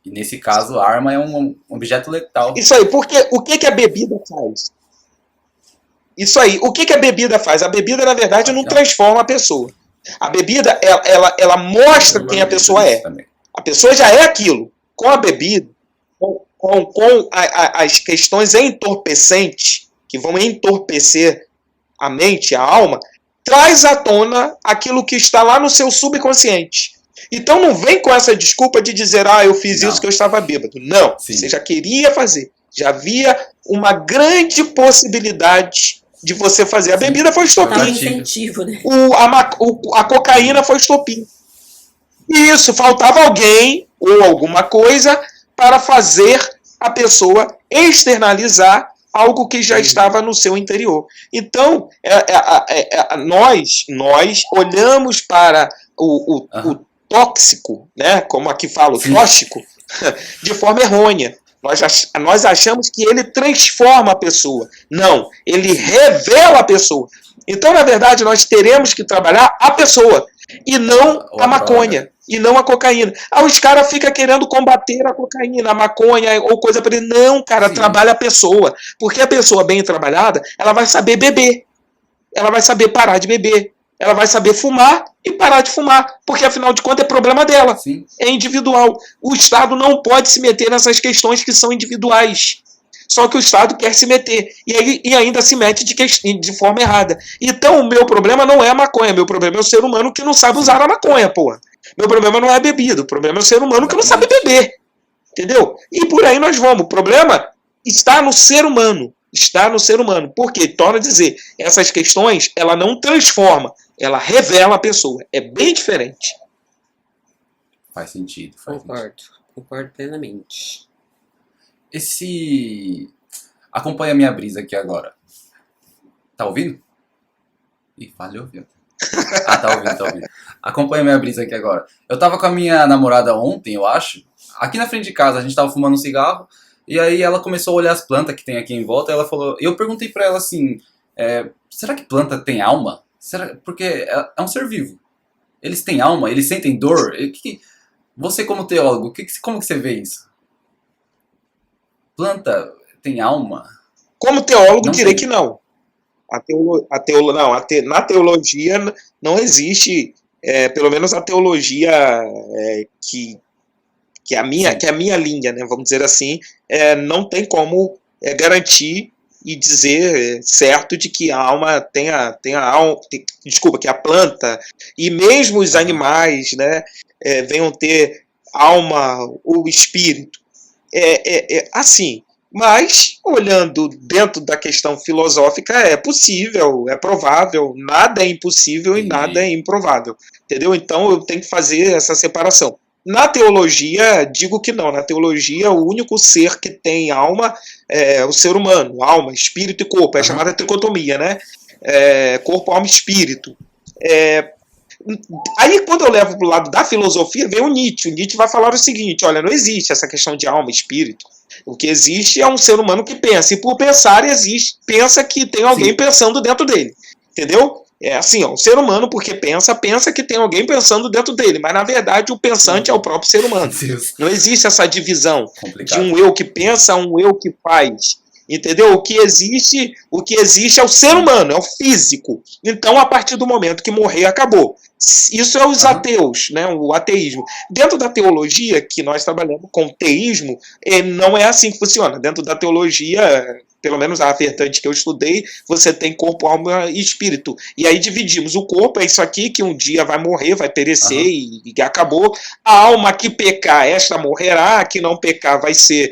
E nesse caso, a arma é um objeto letal. Isso aí, porque o que a bebida faz? Isso aí, o que a bebida faz? A bebida, na verdade, não transforma a pessoa. A bebida, ela mostra quem a pessoa é. A pessoa já é aquilo. Com a bebida, com as questões entorpecentes, que vão entorpecer a mente, a alma, traz à tona aquilo que está lá no seu subconsciente. Então não vem com essa desculpa de dizer, eu fiz isso que eu estava bêbado. Não, você já queria fazer. Já havia uma grande possibilidade de você fazer. A bebida foi estopim. Incentivo, né? A cocaína foi estopim. Isso, faltava alguém ou alguma coisa para fazer a pessoa externalizar algo que já estava no seu interior. Então, nós olhamos para o tóxico, né, como aqui fala, o tóxico, de forma errônea. Nós achamos que ele transforma a pessoa. Não, ele revela a pessoa. Então, na verdade, nós teremos que trabalhar a pessoa e não a maconha, e não a cocaína. Os caras ficam querendo combater a cocaína, a maconha ou coisa para ele. Não, cara, trabalha a pessoa. Porque a pessoa bem trabalhada, ela vai saber beber. Ela vai saber parar de beber. Ela vai saber fumar e parar de fumar. Porque, afinal de contas, é problema dela. Sim. É individual. O Estado não pode se meter nessas questões que são individuais. Só que o Estado quer se meter. E ainda se mete de forma errada. Então, o meu problema não é a maconha. Meu problema é o ser humano que não sabe usar a maconha, porra. Meu problema não é a bebida. O problema é o ser humano que não sabe beber. Entendeu? E por aí nós vamos. O problema está no ser humano. Está no ser humano. Porque, torna a dizer, essas questões, ela não transforma. Ela revela a pessoa. É bem diferente. Faz sentido. Concordo plenamente. Acompanha a minha brisa aqui agora. Tá ouvindo? Ih, falhou, viu? Tá ouvindo. Acompanha a minha brisa aqui agora. Eu tava com a minha namorada ontem, eu acho. Aqui na frente de casa, a gente tava fumando um cigarro. E aí ela começou a olhar as plantas que tem aqui em volta. E ela falou... Eu perguntei pra ela assim... será que planta tem alma? Porque é um ser vivo. Eles têm alma? Eles sentem dor? Você como teólogo, como que você vê isso? Planta tem alma? Como teólogo, direi que não. Na teologia não existe, pelo menos a teologia que é a minha linha, né, vamos dizer assim, não tem como garantir e dizer certo de que a alma que a planta e mesmo os animais, né, venham ter alma ou espírito. Assim, mas olhando dentro da questão filosófica é possível, é provável, nada é impossível e nada é improvável, entendeu? Então eu tenho que fazer essa separação. Na teologia, digo que não. Na teologia, o único ser que tem alma é o ser humano. Alma, espírito e corpo. É chamada tricotomia, né? Corpo, alma e espírito. Aí, quando eu levo para o lado da filosofia, vem o Nietzsche. O Nietzsche vai falar o seguinte: olha, não existe essa questão de alma e espírito. O que existe é um ser humano que pensa. E por pensar, pensa que tem alguém pensando dentro dele. Entendeu? É assim, o ser humano, porque pensa que tem alguém pensando dentro dele, mas na verdade o pensante é o próprio ser humano. Não existe essa divisão de um eu que pensa, um eu que faz. Entendeu? O que existe é o ser humano, é o físico. Então, a partir do momento que morrer, acabou. Isso é os ateus, né? O ateísmo. Dentro da teologia, que nós trabalhamos com teísmo, não é assim que funciona. Dentro da teologia, pelo menos a vertente que eu estudei, você tem corpo, alma e espírito. E aí dividimos. O corpo é isso aqui, que um dia vai morrer, vai perecer e acabou. A alma que pecar, esta morrerá. A que não pecar vai ser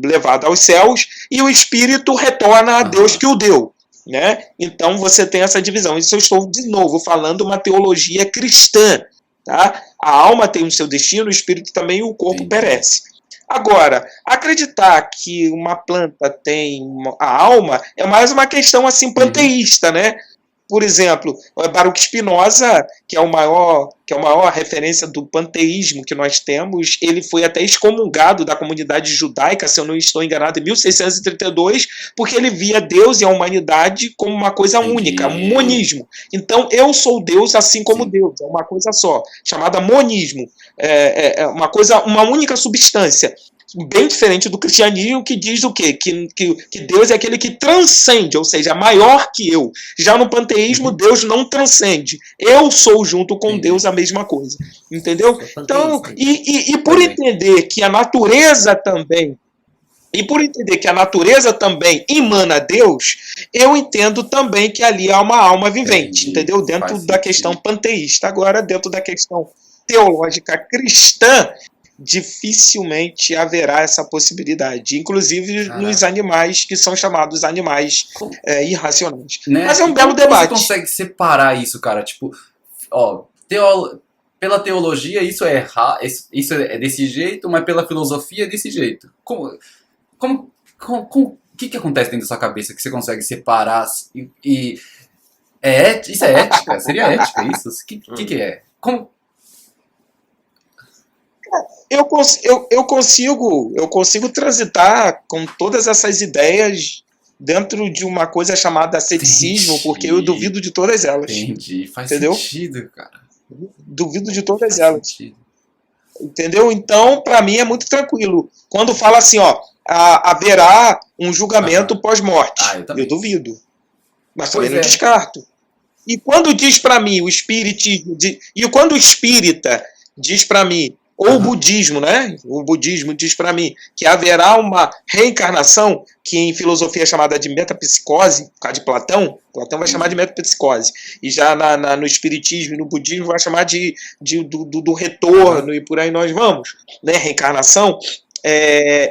levada aos céus. E o espírito retorna a Deus que o deu. Né? Então você tem essa divisão. Isso eu estou de novo falando uma teologia cristã. Tá? A alma tem o seu destino, o espírito também, e o corpo perece. Agora, acreditar que uma planta tem a alma é mais uma questão assim panteísta, né? Por exemplo, Baruch Spinoza, que é a maior referência do panteísmo que nós temos, ele foi até excomungado da comunidade judaica, se eu não estou enganado, em 1632, porque ele via Deus e a humanidade como uma coisa única, monismo. Então, eu sou Deus assim como Deus, é uma coisa só, chamada monismo. Uma única substância. Bem diferente do cristianismo, que diz o quê? Que Deus é aquele que transcende, ou seja, maior que eu. Já no panteísmo, Deus não transcende. Eu sou junto com Deus a mesma coisa. Entendeu? Então, e por entender que a natureza também emana Deus, eu entendo também que ali há uma alma vivente, entendeu? Dentro da questão panteísta. Agora, dentro da questão teológica cristã, dificilmente haverá essa possibilidade, inclusive nos animais que são chamados animais irracionais. Né? Mas é um belo debate. Você consegue separar isso, cara? Tipo, ó, pela teologia isso é errado, isso é desse jeito, mas pela filosofia é desse jeito. O que acontece dentro da sua cabeça que você consegue separar isso é ética? Seria ética isso? O que é? Como? Eu consigo transitar com todas essas ideias dentro de uma coisa chamada ceticismo, porque eu duvido de todas elas. Entendi, faz sentido, cara. Duvido de todas elas. Entendeu? Então, para mim é muito tranquilo. Quando fala assim, ó, haverá um julgamento pós-morte, eu duvido. Mas também não descarto. E quando diz para mim o espiritismo, e quando o espírita diz para mim, ou o budismo, né? O budismo diz para mim que haverá uma reencarnação, que em filosofia é chamada de metapsicose, por causa de Platão vai chamar de metapsicose. E já no espiritismo e no budismo vai chamar do retorno, e por aí nós vamos, né? Reencarnação.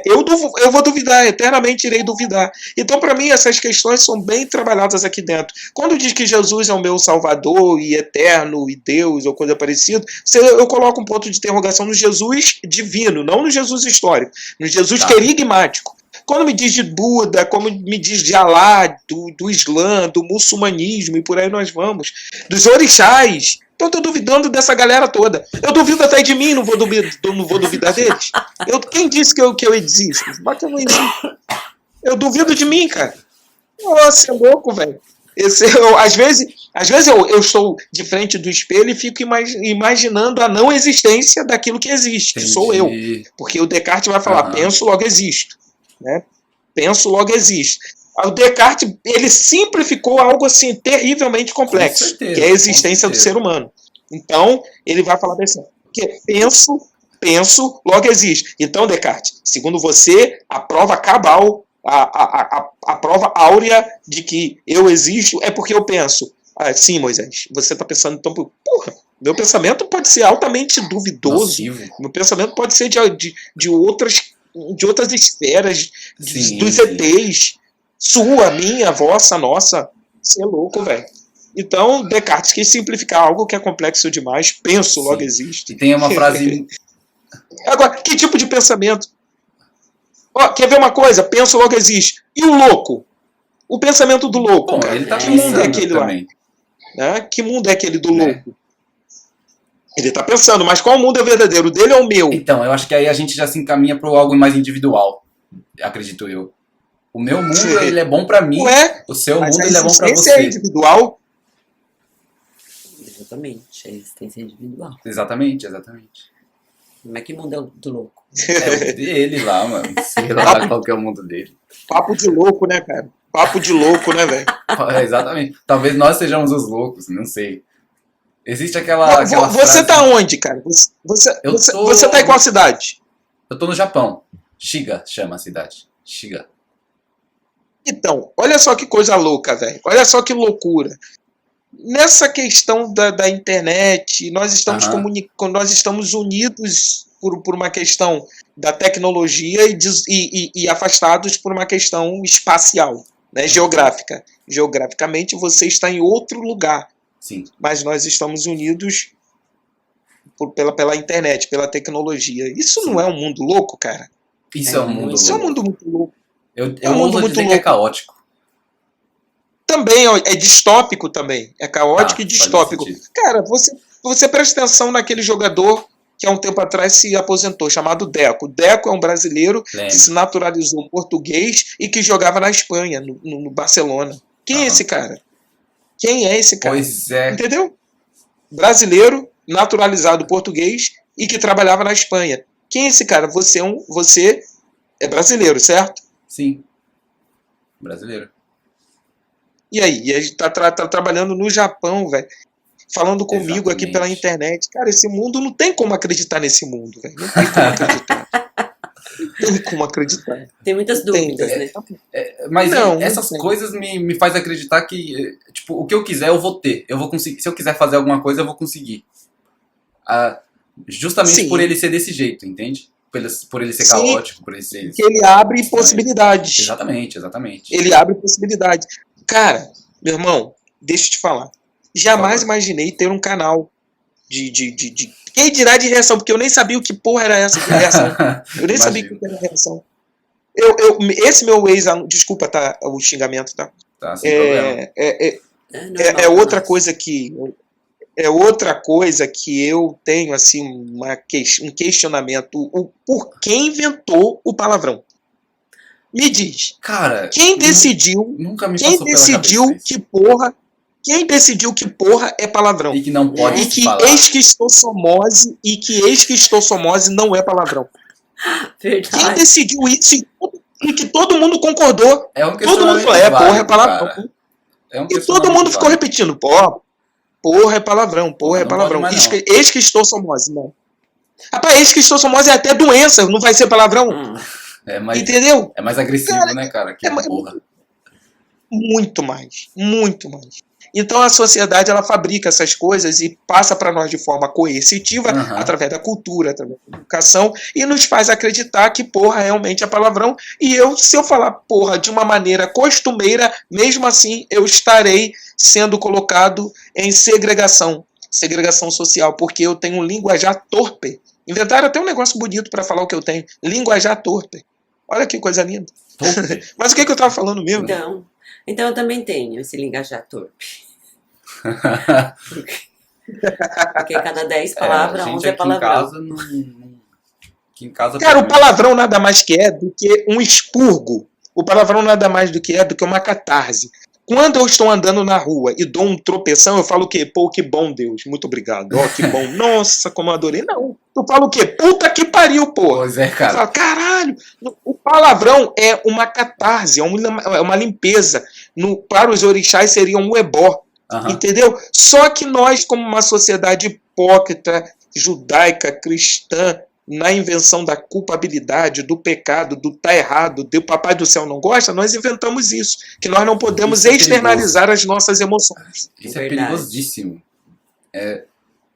Eu vou duvidar, eternamente irei duvidar. Então, para mim, essas questões são bem trabalhadas aqui dentro. Quando diz que Jesus é o meu Salvador e eterno e Deus ou coisa parecida, eu coloco um ponto de interrogação no Jesus divino, não no Jesus histórico, no Jesus querigmático. Quando me diz de Buda, como me diz de Alá, do Islã, do muçulmanismo e por aí nós vamos, dos orixás. Então eu tô duvidando dessa galera toda. Eu duvido até de mim, não vou duvidar deles. Quem disse que eu existo? Mas eu não existo. Eu duvido de mim, cara. Nossa, é louco, velho. Às vezes eu estou de frente do espelho e fico imaginando a não existência daquilo que existe, que sou eu. Porque o Descartes vai falar, penso, logo existo. Né? Penso, logo existo. O Descartes, ele simplificou algo assim terrivelmente complexo, certeza, que é a existência do ser humano. Então, ele vai falar assim, que penso, logo existe. Então, Descartes, segundo você, a prova cabal, a prova áurea de que eu existo é porque eu penso. Sim, Moisés, você está pensando, então, porra, meu pensamento pode ser altamente duvidoso, nocivo. Meu pensamento pode ser de outras esferas, dos ETs, sua, minha, vossa, nossa. Você é louco, velho. Então, Descartes quis simplificar algo que é complexo demais. Penso, logo existe. E tem uma frase... Agora, que tipo de pensamento? Quer ver uma coisa? Penso, logo existe. E o louco? O pensamento do louco. Bom, ele tá que mundo é aquele também. Lá? Né? Que mundo é aquele do louco? Ele está pensando, mas qual mundo é verdadeiro? O dele ou o meu? Então, eu acho que aí a gente já se encaminha para algo mais individual. Acredito eu. O meu mundo, ele é bom pra mim. O seu mundo, ele é bom pra você. É individual? Exatamente. A existência é individual. Exatamente. Mas que mundo é o do louco? É o dele lá, mano. Sei lá qual que é o mundo dele. Papo de louco, né, cara? Papo de louco, né, velho? Exatamente. Talvez nós sejamos os loucos, não sei. Existe aquela você frase... tá onde, cara? Você tá em qual cidade? Eu tô no Japão. Shiga chama a cidade. Shiga. Então, olha só que coisa louca, velho. Olha só que loucura. Nessa questão da internet, nós estamos nós estamos unidos por uma questão da tecnologia e afastados por uma questão espacial, né, geográfica. Geograficamente, você está em outro lugar. Sim. Mas nós estamos unidos pela internet, pela tecnologia. Isso não é um mundo louco, cara? Isso é um mundo louco. Isso é um mundo muito louco. Eu ouso dizer que é caótico. Também é distópico também. É caótico e distópico. Cara, você presta atenção naquele jogador que há um tempo atrás se aposentou, chamado Deco. Deco é um brasileiro que se naturalizou português e que jogava na Espanha, no Barcelona. Quem é esse cara? Quem é esse cara? Pois é. Entendeu? Brasileiro, naturalizado português e que trabalhava na Espanha. Quem é esse cara? Você é brasileiro, certo? Sim. Brasileiro. E aí? E a gente tá trabalhando no Japão, velho. Falando comigo aqui pela internet. Cara, esse mundo não tem como acreditar nesse mundo, velho. Não tem como acreditar. Não tem como acreditar. Tem muitas dúvidas, né? Mas essas coisas me faz acreditar que, tipo, o que eu quiser eu vou ter. Eu vou conseguir. Se eu quiser fazer alguma coisa, eu vou conseguir. Justamente por ele ser desse jeito, entende? Por ele ser caótico, por ele ser... Que ele abre possibilidades. Exatamente. Ele abre possibilidades. Cara, meu irmão, deixa eu te falar. Jamais imaginei ter um canal de quem dirá de reação, porque eu nem sabia o que porra era essa de reação. Eu nem sabia o que era reação. Esse meu ex-aluno, desculpa, tá, o xingamento, tá? Tá, sem problema. É outra coisa que... É outra coisa que eu tenho, assim, um questionamento. Por quem inventou o palavrão? Me diz. Cara... Quem decidiu... Nunca me passou pela cabeça que porra... Quem decidiu que porra é palavrão? E que não pode e que falar. esquistossomose não é palavrão. Verdade. Quem decidiu isso e que todo mundo concordou? É um todo mundo falou, porra é palavrão. E todo mundo ficou repetindo, porra é palavrão, porra é palavrão. Esquistossomose, não. Rapaz, esquistossomose é até doença, não vai ser palavrão. Entendeu? É mais agressivo, cara, né, cara? Que porra. Muito mais. Então a sociedade ela fabrica essas coisas e passa para nós de forma coercitiva, através da cultura, através da educação, e nos faz acreditar que porra realmente é palavrão. E se eu falar porra de uma maneira costumeira, mesmo assim eu estarei sendo colocado em segregação social, porque eu tenho um linguajar torpe. Inventaram até um negócio bonito para falar o que eu tenho. Linguajar torpe. Olha que coisa linda. Mas o que eu estava falando mesmo? Então eu também tenho esse linguajar torpe. Porque cada 10 palavras, 11 é palavrão. Em casa, cara, o palavrão nada mais que é do que um expurgo. O palavrão nada mais do que uma catarse. Quando eu estou andando na rua e dou um tropeção, eu falo o quê? Pô, que bom, Deus. Muito obrigado. Ó, que bom. Nossa, como eu adorei. Não. Eu falo o quê? Puta que pariu, pô. Pois é, cara. Eu falo, caralho. O palavrão é uma catarse, é uma limpeza. Para os orixás seria um ebó. Entendeu? Só que nós, como uma sociedade hipócrita, judaica, cristã, na invenção da culpabilidade, do pecado, do tá errado, do papai do céu não gosta, nós inventamos isso. Que nós não podemos externalizar as nossas emoções. Isso é perigosíssimo.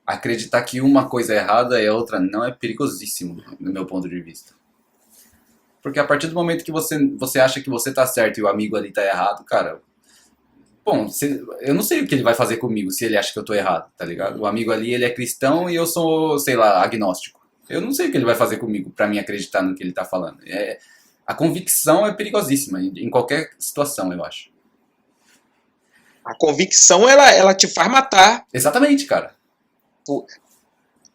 Acreditar que uma coisa é errada e a outra não é perigosíssimo, no meu ponto de vista. Porque a partir do momento que você acha que você tá certo e o amigo ali tá errado, cara... Bom, eu não sei o que ele vai fazer comigo se ele acha que eu tô errado, tá ligado? O amigo ali, ele é cristão e eu sou, sei lá, agnóstico. Eu não sei o que ele vai fazer comigo pra mim acreditar no que ele tá falando. A convicção é perigosíssima em qualquer situação, eu acho. A convicção, ela te faz matar. Exatamente, cara.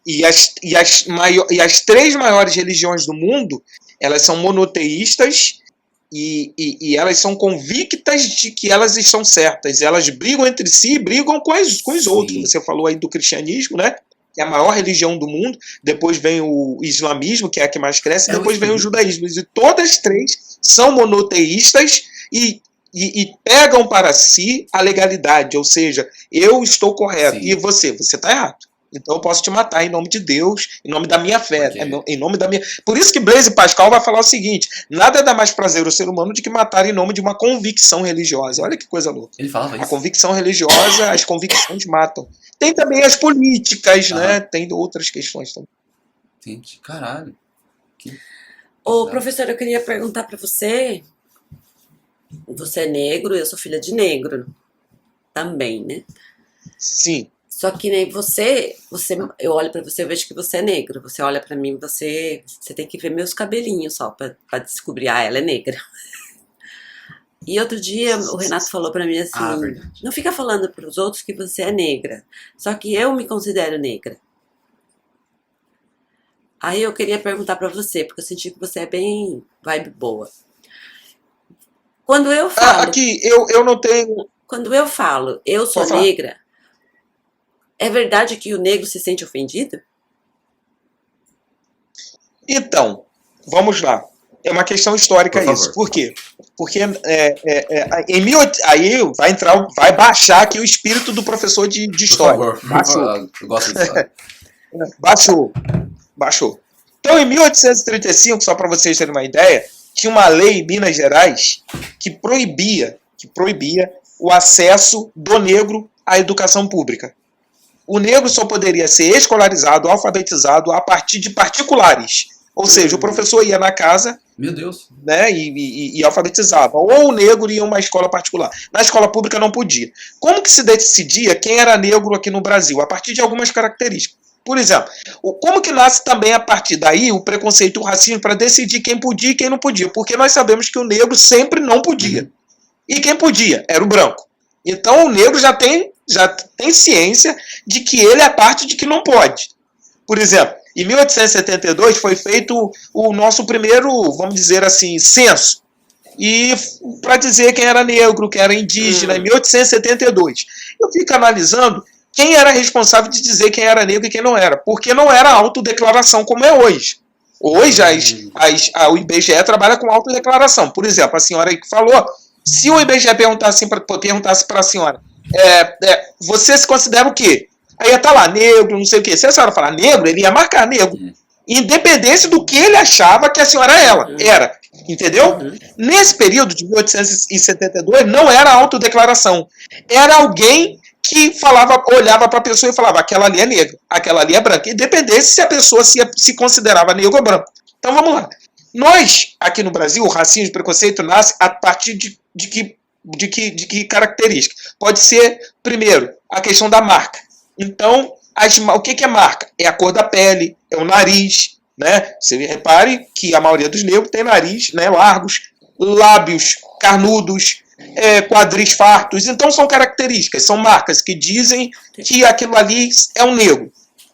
E as 3 maiores religiões do mundo, elas são monoteístas e elas são convictas de que elas estão certas. Elas brigam entre si e brigam com os outros. Você falou aí do cristianismo, né? Que é a maior religião do mundo. Depois vem o islamismo, que é a que mais cresce. Depois vem o judaísmo. E todas 3 são monoteístas e pegam para si a legalidade. Ou seja, eu estou correto. Sim. E você está errado. Então eu posso te matar em nome de Deus, em nome da minha fé, em nome da minha... Por isso que Blaise Pascal vai falar o seguinte: nada dá mais prazer ao ser humano do que matar em nome de uma convicção religiosa. Olha que coisa louca. Ele falava isso. A convicção religiosa, as convicções matam. Tem também as políticas, né? Tem outras questões também. Entendi. Caralho. Ô, professor, eu queria perguntar para você. Você é negro, eu sou filha de negro também, né? Sim. Só que nem você, eu olho pra você e vejo que você é negro. Você olha pra mim, você tem que ver meus cabelinhos só pra descobrir, ela é negra. E outro dia o Renato falou pra mim assim, não fica falando pros outros que você é negra. Só que eu me considero negra. Aí eu queria perguntar pra você, porque eu senti que você é bem vibe boa. Quando eu falo... Aqui, eu não tenho... Quando eu falo, eu sou negra... É verdade que o negro se sente ofendido? Então, vamos lá. É uma questão histórica isso. Por quê? Porque aí vai baixar aqui o espírito do professor de história. Baixou. Eu gosto de história. Baixou. Então, em 1835, só para vocês terem uma ideia, tinha uma lei em Minas Gerais que proibia o acesso do negro à educação pública. o negro só poderia ser escolarizado, alfabetizado a partir de particulares. Ou seja, o professor ia na casa, meu Deus, né, e alfabetizava. Ou o negro ia a uma escola particular. Na escola pública não podia. Como que se decidia quem era negro aqui no Brasil? A partir de algumas características. Por exemplo, como que nasce também a partir daí o preconceito e o racismo para decidir quem podia e quem não podia? Porque nós sabemos que o negro sempre não podia. E quem podia? Era o branco. Então o negro já tem ciência de que ele é parte de que não pode. Por exemplo, em 1872 foi feito o nosso primeiro, vamos dizer assim, censo. E para dizer quem era negro, quem era indígena, em 1872. Eu fico analisando quem era responsável de dizer quem era negro e quem não era. Porque não era autodeclaração como é hoje. Hoje o IBGE trabalha com autodeclaração. Por exemplo, a senhora aí que falou, se o IBGE perguntasse para a senhora, você se considera o quê? Aí ia estar lá, negro, não sei o quê. Se a senhora falar negro, ele ia marcar negro. Independente do que ele achava que a senhora era. Entendeu? Nesse período de 1872, não era autodeclaração. Era alguém que olhava para a pessoa e falava, aquela ali é negra, aquela ali é branca. Independente se a pessoa se considerava negro ou branco. Então vamos lá. Nós, aqui no Brasil, o racismo e o preconceito nasce a partir de que característica? Pode ser, primeiro, a questão da marca. Então, o que é marca? É a cor da pele, é o nariz, né? Você repare que a maioria dos negros tem nariz, né, largos, lábios carnudos, quadris fartos. Então, são características, são marcas que dizem que aquilo ali é um negro.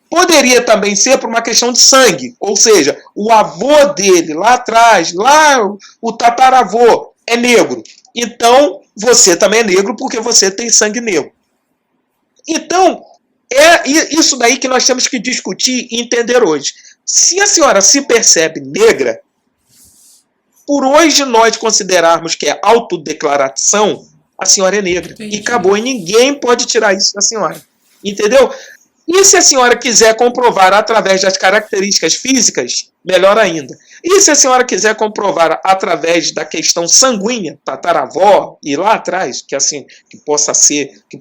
Poderia também ser por uma questão de sangue, ou seja, o avô dele lá atrás, o tataravô é negro. Então, você também é negro porque você tem sangue negro. Então, é isso daí que nós temos que discutir e entender hoje. Se a senhora se percebe negra, por hoje nós considerarmos que é autodeclaração, a senhora é negra. Entendi. E acabou, e ninguém pode tirar isso da senhora. Entendeu? E se a senhora quiser comprovar através das características físicas, melhor ainda. E se a senhora quiser comprovar através da questão sanguínea, tataravó, e lá atrás, que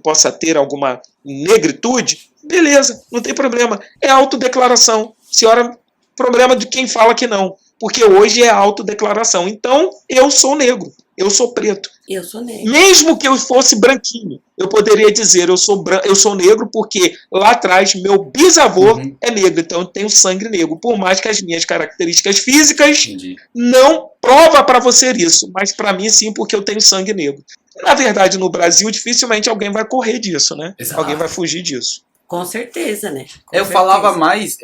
possa ter alguma negritude, beleza, não tem problema. É autodeclaração. Senhora, problema de quem fala que não. Porque hoje é autodeclaração. Então, eu sou negro. Eu sou preto. Eu sou negro. Mesmo que eu fosse branquinho, eu poderia dizer eu sou negro porque lá atrás meu bisavô é negro, então eu tenho sangue negro. Por mais que as minhas características físicas não prova para você isso, mas para mim sim, porque eu tenho sangue negro. Na verdade, no Brasil, dificilmente alguém vai correr disso, né? Exato. Alguém vai fugir disso. Com certeza, né? Eu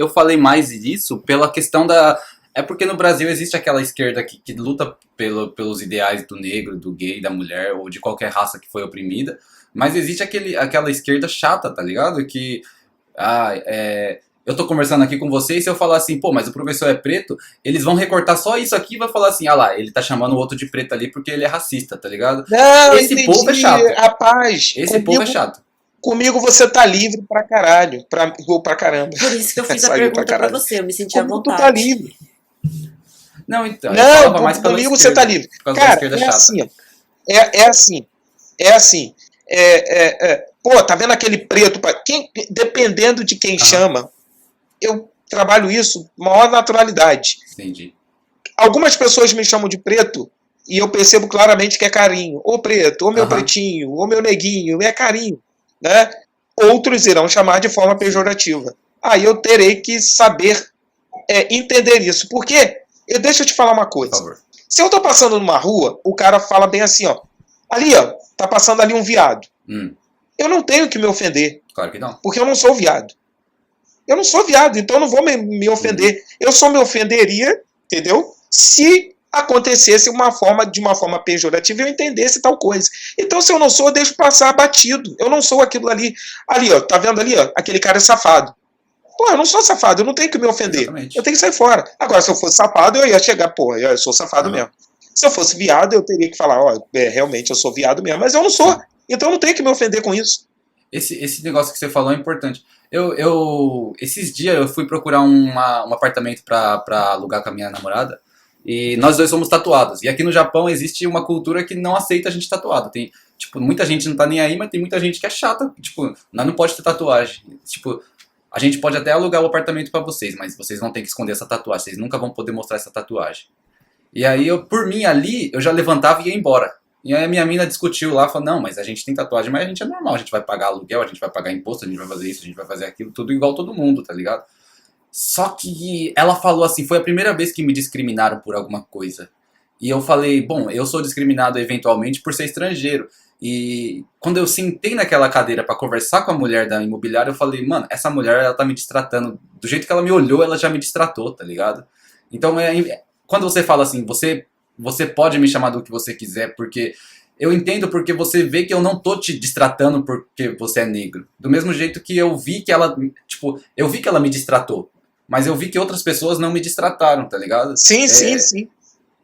falei mais disso pela questão da... É porque no Brasil existe aquela esquerda que luta pelos ideais do negro, do gay, da mulher, ou de qualquer raça que foi oprimida, mas existe aquela esquerda chata, tá ligado? Que, eu tô conversando aqui com você e se eu falar assim, pô, mas o professor é preto, eles vão recortar só isso aqui e vão falar assim, lá, ele tá chamando o outro de preto ali porque ele é racista, tá ligado? Não, esse povo é chato. Rapaz, povo é chato. Comigo você tá livre pra caralho, pra caramba. Por isso que eu fiz a pergunta pra você, eu me senti à vontade. Tu tá livre. Não, então. Não, mais comigo você tá livre. Cara, é assim. Pô, tá vendo aquele preto? Dependendo de quem chama, eu trabalho isso com maior naturalidade. Entendi. Algumas pessoas me chamam de preto e eu percebo claramente que é carinho. Ô preto, ô meu pretinho, ô meu neguinho, é carinho. Né? Outros irão chamar de forma pejorativa. Aí eu terei que saber entender isso. Por quê? Deixa eu te falar uma coisa. Por favor. Se eu tô passando numa rua, o cara fala bem assim, ó. Ali, ó, tá passando ali um viado. Eu não tenho que me ofender. Claro que não. Porque eu não sou viado. Eu não sou viado, então eu não vou me ofender. Eu só me ofenderia, entendeu? Se acontecesse de uma forma pejorativa e eu entendesse tal coisa. Então, se eu não sou, eu deixo passar batido. Eu não sou aquilo ali. Ali, ó, tá vendo ali, ó? Aquele cara é safado. Pô, eu não sou safado, eu não tenho que me ofender. Exatamente. Eu tenho que sair fora. Agora, se eu fosse safado, eu ia chegar, pô, eu sou safado mesmo. Se eu fosse viado, eu teria que falar, realmente eu sou viado mesmo. Mas eu não sou. Então eu não tenho que me ofender com isso. Esse negócio que você falou é importante. Esses dias eu fui procurar um apartamento pra alugar com a minha namorada. E nós dois somos tatuados. E aqui no Japão existe uma cultura que não aceita a gente tatuado. Tem, tipo, muita gente não tá nem aí, mas tem muita gente que é chata. Tipo, nós não pode ter tatuagem. Tipo, a gente pode até alugar o apartamento pra vocês, mas vocês vão ter que esconder essa tatuagem. Vocês nunca vão poder mostrar essa tatuagem. E aí, por mim ali, eu já levantava e ia embora. E aí a minha mina discutiu lá, falou, não, mas a gente tem tatuagem, mas a gente é normal. A gente vai pagar aluguel, a gente vai pagar imposto, a gente vai fazer isso, a gente vai fazer aquilo. Tudo igual todo mundo, tá ligado? Só que ela falou assim, foi a primeira vez que me discriminaram por alguma coisa. E eu falei, bom, eu sou discriminado eventualmente por ser estrangeiro. E quando eu sentei naquela cadeira pra conversar com a mulher da imobiliária, eu falei, mano, essa mulher, ela tá me distratando. Do jeito que ela me olhou, ela já me distratou, tá ligado? Então, quando você fala assim, você pode me chamar do que você quiser, porque eu entendo porque você vê que eu não tô te distratando porque você é negro. Do mesmo jeito que eu vi que ela, tipo, eu vi que ela me distratou. Mas eu vi que outras pessoas não me distrataram, tá ligado? Sim, sim.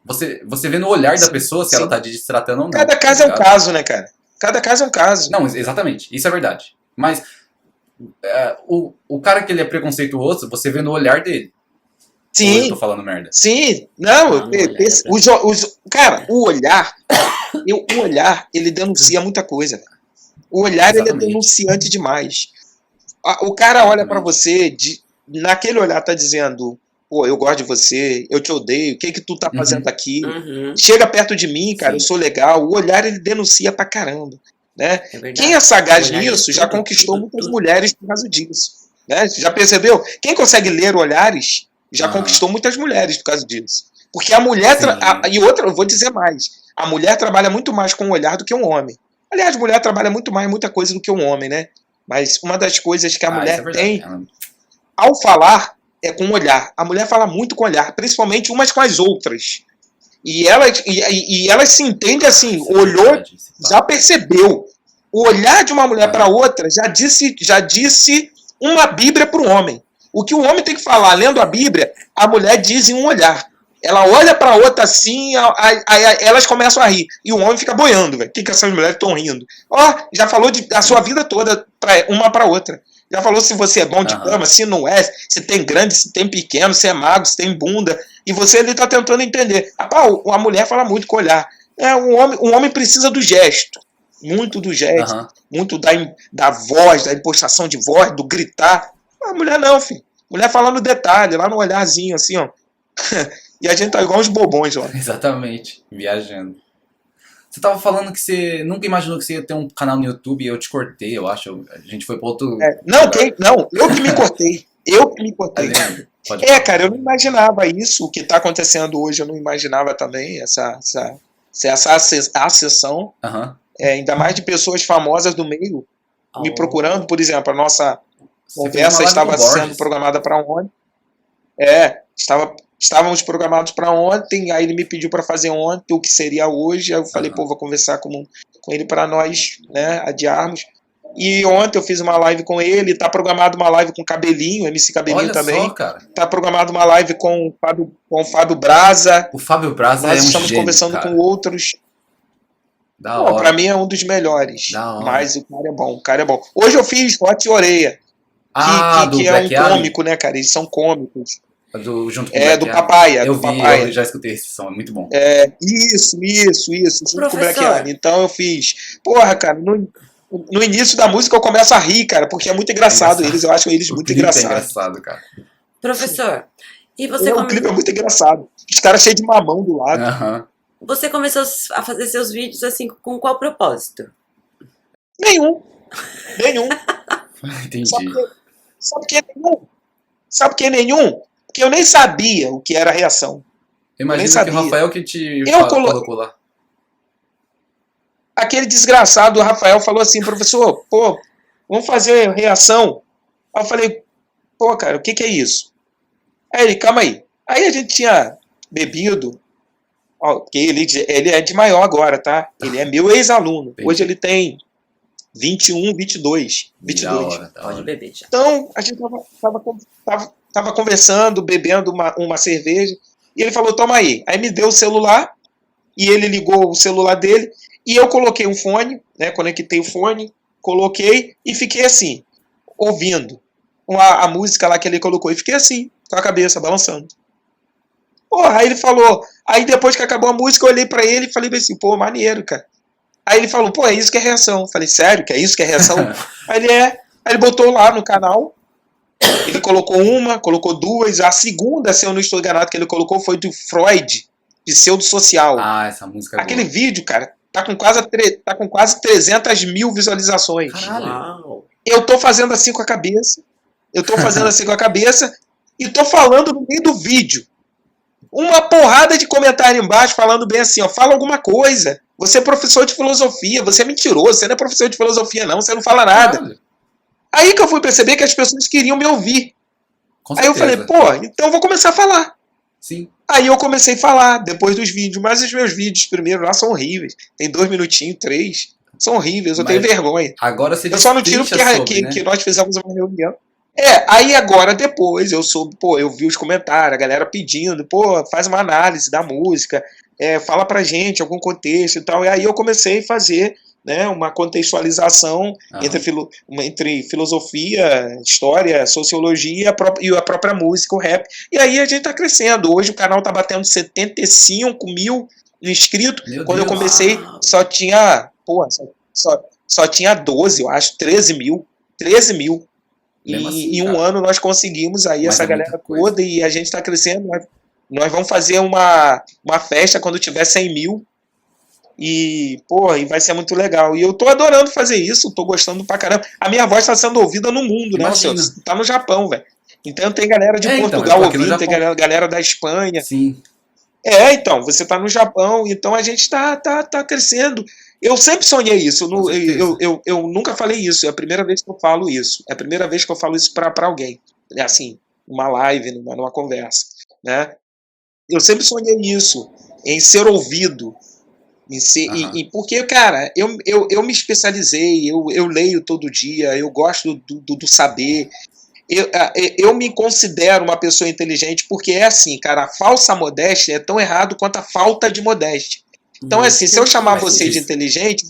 Você vê no olhar da pessoa se ela tá te distratando ou não. Cada caso é um caso, né, cara? Cada caso é um caso. Não, exatamente. Isso é verdade. Mas o cara que ele é preconceituoso, você vê no olhar dele. Sim. Ou eu tô falando merda. Sim. Não, cara, o olhar, ele denuncia muita coisa. O olhar, ele é denunciante demais. O cara olha pra você... Naquele olhar tá dizendo, pô, eu gosto de você, eu te odeio, o que tu tá fazendo aqui? Chega perto de mim, cara, eu sou legal. O olhar, ele denuncia pra caramba, né? Quem é sagaz nisso já conquistou muitas mulheres por causa disso, né? Já percebeu? Quem consegue ler olhares já conquistou muitas mulheres por causa disso. Porque a mulher, e outra, eu vou dizer mais, a mulher trabalha muito mais com o olhar do que um homem. Aliás, a mulher trabalha muita coisa do que um homem, né? Mas uma das coisas que a mulher tem... Ao falar, é com o olhar. A mulher fala muito com o olhar, principalmente umas com as outras. E elas se entendem assim, olhou, já percebeu. O olhar de uma mulher para outra já disse uma Bíblia para o homem. O que o homem tem que falar, lendo a Bíblia, a mulher diz em um olhar. Ela olha para outra assim, aí elas começam a rir. E o homem fica boiando, velho. O que essas mulheres estão rindo? Já falou da sua vida toda, uma para outra. Já falou se você é bom de cama, se não é, se tem grande, se tem pequeno, se é magro, se tem bunda. E você ali está tentando entender. A mulher fala muito com o olhar. O homem precisa do gesto. Muito do gesto. Muito da voz, da impostação de voz, do gritar. A mulher não, filho. A mulher fala no detalhe, lá no olharzinho, assim, ó. E a gente tá igual uns bobões, ó. Exatamente. Viajando. Você tava falando que você nunca imaginou que você ia ter um canal no YouTube e eu te cortei, eu acho. A gente foi pro outro... Não, eu que me cortei. Cara, eu não imaginava isso. O que tá acontecendo hoje, eu não imaginava também. Essa acessão. Ainda mais de pessoas famosas do meio me procurando. Por exemplo, a nossa conversa estava sendo programada para ontem. Estávamos programados para ontem, aí ele me pediu para fazer ontem o que seria hoje, aí eu falei, pô, vou conversar com ele para nós, né, adiarmos. E ontem eu fiz uma live com ele, tá programado uma live com Cabelinho, MC Cabelinho. Olha também. Só, cara. Tá programado uma live com o Fábio Braza. O Fábio Braza nós estamos conversando cara. Com outros. Pra mim é um dos melhores. Mas o cara é bom. Hoje eu fiz Hot Oreia, que é um cômico, né, cara? Eles são cômicos. Junto com do Papaya. Eu eu já escutei esse som, é muito bom. Isso, junto com o Black Alien. Então eu fiz. Porra, cara, no início da música eu começo a rir, cara, porque é muito engraçado eles, eu acho eles muito engraçados. É engraçado, cara. Professor, e você... O clipe é muito engraçado. Os caras cheios de mamão do lado. Você começou a fazer seus vídeos assim, com qual propósito? Nenhum. Entendi. Sabe por que nenhum? Porque eu nem sabia o que era reação. Imagina que o Rafael que te colocou lá. Aquele desgraçado, o Rafael, falou assim, professor, pô, vamos fazer reação. Aí eu falei, pô, cara, o que é isso? Aí ele, calma aí. Aí a gente tinha bebido, porque ele é de maior agora, tá? Ele é meu ex-aluno. Hoje ele tem 21, 22. Pode beber já. Então, a gente tava conversando, bebendo uma cerveja, e ele falou, toma aí. Aí me deu o celular, e ele ligou o celular dele, e eu coloquei um fone, né, conectei o fone, coloquei, e fiquei assim, ouvindo a música lá que ele colocou, e fiquei assim, com a cabeça balançando. Porra, aí ele falou, aí depois que acabou a música, eu olhei pra ele e falei assim, pô, maneiro, cara. Aí ele falou, pô, é isso que é reação. Eu falei, sério, que é isso que é reação? Aí ele botou lá no canal, ele colocou uma, colocou duas, a segunda, se eu não estou enganado, que ele colocou foi do Freud, Pseudo-Social. Ah, essa música é Aquele vídeo, cara, tá com quase 300 mil visualizações. Caralho. Eu tô fazendo assim com a cabeça, e tô falando no meio do vídeo. Uma porrada de comentário embaixo falando bem assim, ó, fala alguma coisa. Você é professor de filosofia, você é mentiroso, você não é professor de filosofia não, você não fala nada. Caralho. Aí que eu fui perceber que as pessoas queriam me ouvir. Aí eu falei, pô, então eu vou começar a falar. Sim. Aí eu comecei a falar, depois dos vídeos, mas os meus vídeos primeiro lá são horríveis. Tem 2 minutinhos, 3, são horríveis, eu tenho vergonha. Agora você eu só não tiro porque né? que nós fizemos uma reunião. Aí agora depois eu soube, pô, eu vi os comentários, a galera pedindo, pô, faz uma análise da música, fala pra gente algum contexto e tal. E aí eu comecei a fazer, né, uma contextualização entre filosofia, história, sociologia e a própria música, o rap. E aí a gente tá crescendo. Hoje o canal tá batendo 75 mil inscritos. Quando eu comecei só tinha, só tinha 12, eu acho, 13 mil. E em um ano nós conseguimos aí essa galera toda e a gente está crescendo. Nós vamos fazer uma festa quando tiver 100 mil. E, e vai ser muito legal. E eu tô adorando fazer isso, tô gostando pra caramba. A minha voz está sendo ouvida no mundo, né, senhor? Tá no Japão, velho. Então tem galera de Portugal ouvindo, tem galera da Espanha. Sim. Então, você tá no Japão, então a gente tá crescendo. Eu sempre sonhei isso, eu nunca falei isso, é a primeira vez que eu falo isso. É a primeira vez que eu falo isso pra alguém. É assim, numa live, numa conversa. Né? Eu sempre sonhei isso, em ser ouvido. Porque, cara, eu me especializei, eu leio todo dia, eu gosto do saber. Eu me considero uma pessoa inteligente porque é assim, cara, a falsa modéstia é tão errado quanto a falta de modéstia. Então, assim, se eu chamar você de inteligente,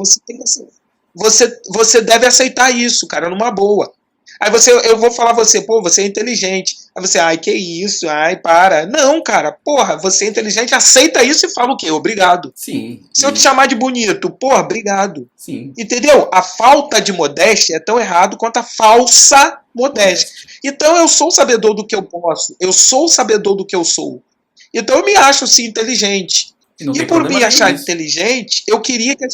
você deve aceitar isso, cara, numa boa. Aí eu vou falar você, pô, você é inteligente. Aí você, ai, que isso, ai, para. Não, cara, porra, você é inteligente, aceita isso e fala o quê? Obrigado. Sim. Se eu te chamar de bonito, porra, obrigado. Sim. Entendeu? A falta de modéstia é tão errado quanto a falsa modéstia. Então eu sou sabedor do que eu posso, eu sou sabedor do que eu sou. Então eu me acho, sim, inteligente. E por me achar inteligente, eu queria que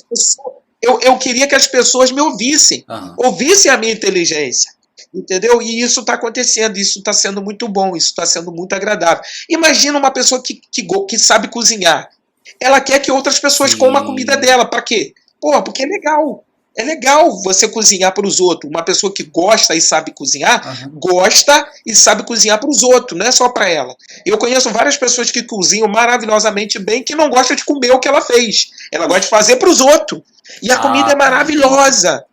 as pessoas me ouvissem. Ouvissem a minha inteligência. Entendeu? E isso está acontecendo, isso está sendo muito bom, isso está sendo muito agradável. Imagina uma pessoa que sabe cozinhar. Ela quer que outras pessoas comam a comida dela. Para quê? Porque é legal. É legal você cozinhar para os outros. Uma pessoa que gosta e sabe cozinhar, gosta e sabe cozinhar para os outros, não é só para ela. Eu conheço várias pessoas que cozinham maravilhosamente bem que não gostam de comer o que ela fez. Ela gosta de fazer para os outros. E a comida é maravilhosa.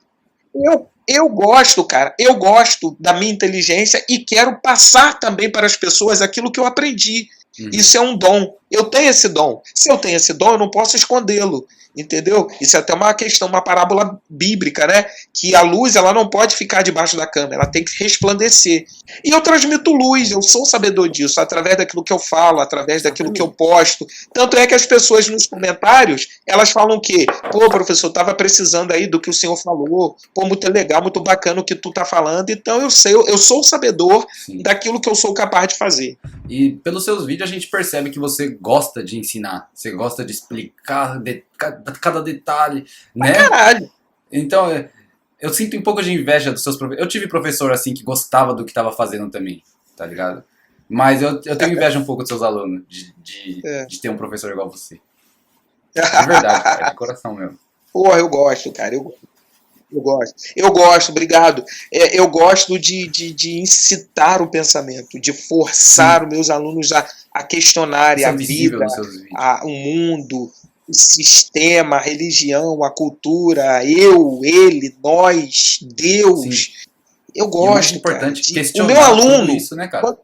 Eu gosto, cara, eu gosto da minha inteligência e quero passar também para as pessoas aquilo que eu aprendi. Isso é um dom. Eu tenho esse dom. Se eu tenho esse dom, eu não posso escondê-lo. Entendeu? Isso é até uma questão, uma parábola bíblica, né? Que a luz, ela não pode ficar debaixo da cama, ela tem que resplandecer. E eu transmito luz, eu sou sabedor disso, através daquilo que eu falo, através daquilo que eu posto. Tanto é que as pessoas nos comentários, elas falam que, pô, professor, eu estava precisando aí do que o senhor falou, pô, muito legal, muito bacana o que tu tá falando, então eu sou sabedor daquilo que eu sou capaz de fazer. E pelos seus vídeos a gente percebe que você gosta de ensinar, você gosta de explicar cada detalhe, né? Caralho! Então, eu sinto um pouco de inveja dos seus professores. Eu tive professor assim que gostava do que estava fazendo também, tá ligado? Mas eu tenho inveja um pouco dos seus alunos, de ter um professor igual você. É verdade, cara, de coração mesmo. Porra, eu gosto, cara, eu gosto, obrigado. Eu gosto de incitar o pensamento, de forçar os meus alunos a questionarem a vida, o mundo, o sistema, a religião, a cultura, ele, nós, Deus. Sim. Eu gosto, importante, cara. O meu aluno, isso, né, cara?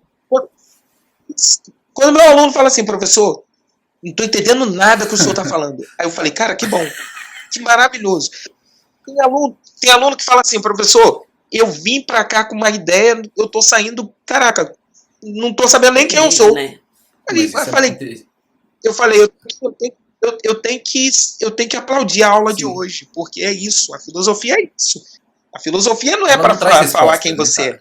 Quando o meu aluno fala assim, professor, não estou entendendo nada que o senhor está falando. Aí eu falei, cara, que bom, que maravilhoso. Tem aluno que fala assim, professor, eu vim pra cá com uma ideia, eu tô saindo, caraca, não tô sabendo nem quem eu sou. Né? Eu falei, eu tenho que aplaudir a aula de hoje, porque é isso, a filosofia é isso. A filosofia não é para falar quem você é.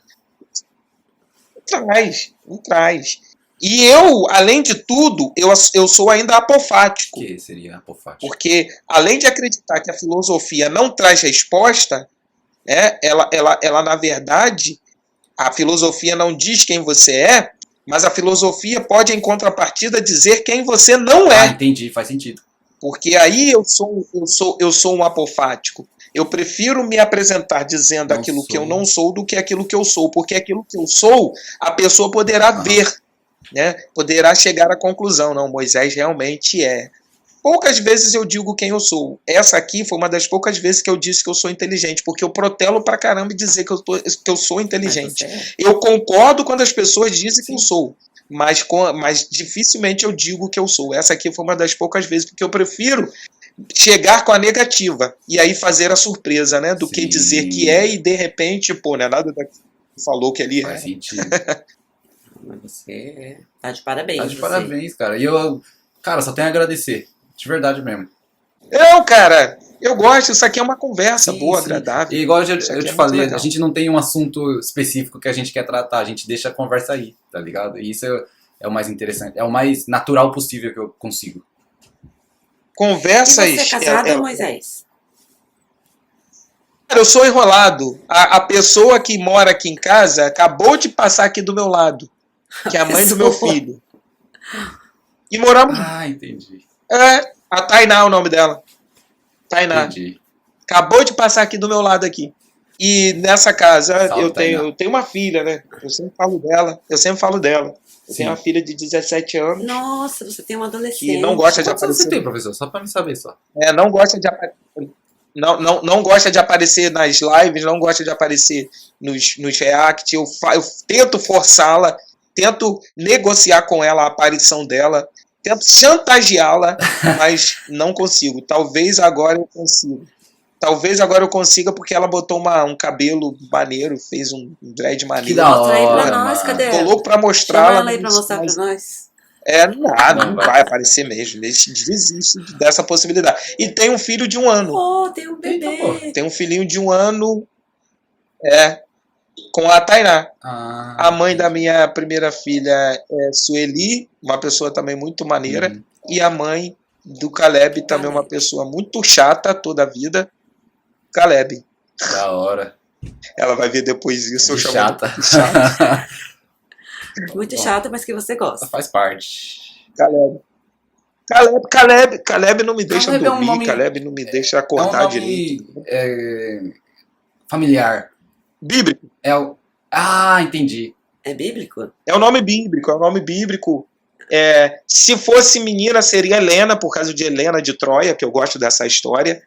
Não traz. E eu, além de tudo, eu sou ainda apofático. O que seria apofático? Porque, além de acreditar que a filosofia não traz resposta, né, ela na verdade, a filosofia não diz quem você é, mas a filosofia pode, em contrapartida, dizer quem você não é. Entendi, faz sentido. Porque aí eu sou um apofático. Eu prefiro me apresentar dizendo aquilo que eu não sou do que aquilo que eu sou. Porque aquilo que eu sou, a pessoa poderá ver, né? Poderá chegar à conclusão. Não, Moisés realmente é. Poucas vezes eu digo quem eu sou. Essa aqui foi uma das poucas vezes que eu disse que eu sou inteligente, porque eu protelo pra caramba e dizer que eu sou inteligente. Eu concordo quando as pessoas dizem que eu sou, mas dificilmente eu digo que eu sou. Essa aqui foi uma das poucas vezes, porque eu prefiro chegar com a negativa e aí fazer a surpresa, né? Do que dizer que é e de repente, pô, não é nada daquilo que falou que ali faz sentido. Mas você tá de parabéns. Tá de parabéns, cara. E eu, cara, só tenho a agradecer. De verdade mesmo. Cara, eu gosto. Isso aqui é uma conversa boa, agradável. E igual eu te falei, a gente não tem um assunto específico que a gente quer tratar. A gente deixa a conversa aí, tá ligado? E isso é o mais interessante. É o mais natural possível que eu consigo. Conversa. E você é casado, Moisés? Cara, eu sou enrolado. A pessoa que mora aqui em casa acabou de passar aqui do meu lado, que é a mãe do meu filho. E moramos... entendi. A Tainá é o nome dela. Tainá. Entendi. Acabou de passar aqui do meu lado aqui. E nessa casa eu tenho uma filha, né? Eu sempre falo dela. Eu tenho uma filha de 17 anos. Nossa, você tem uma adolescente. Que não gosta de aparecer. Você tem, professor? Só pra me saber só. Não gosta de aparecer. Não gosta de aparecer nas lives, não gosta de aparecer nos react. Eu tento forçá-la, tento negociar com ela a aparição dela, tento chantageá-la, mas não consigo. Talvez agora eu consiga porque ela botou um cabelo maneiro, fez um dread maneiro. Que da hora, aí pra nós, cadê? Tô louco pra mostrar. Chama ela aí pra mostrar pra nós. Não vai aparecer mesmo. Desiste dessa possibilidade. E tem um filho de 1 ano. Tem um bebê. Tem um filhinho de 1 ano. Com a Tainá. A mãe da minha primeira filha é Sueli, uma pessoa também muito maneira. E a mãe do Caleb também uma pessoa muito chata toda a vida. Caleb. Da hora. Ela vai ver depois isso. Eu chamo chata. De chata. Muito chata, mas que você gosta. Faz parte. Caleb não me deixa dormir. Caleb não me deixa acordar direito. Familiar. Bíblico. Entendi. É bíblico? É o nome bíblico. Se fosse menina, seria Helena, por causa de Helena de Troia, que eu gosto dessa história.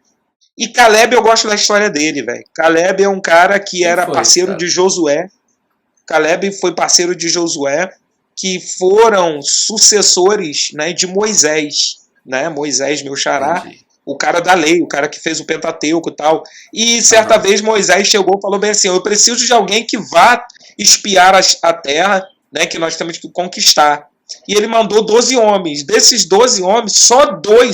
E Caleb, eu gosto da história dele, velho. Caleb é um cara que era parceiro de Josué. Caleb foi parceiro de Josué, que foram sucessores, né, de Moisés. Né? Moisés, meu xará. Entendi. O cara da lei, o cara que fez o Pentateuco e tal. E certa vez Moisés chegou e falou bem assim, eu preciso de alguém que vá espiar a terra, né, que nós temos que conquistar. E ele mandou 12 homens. Desses 12 homens,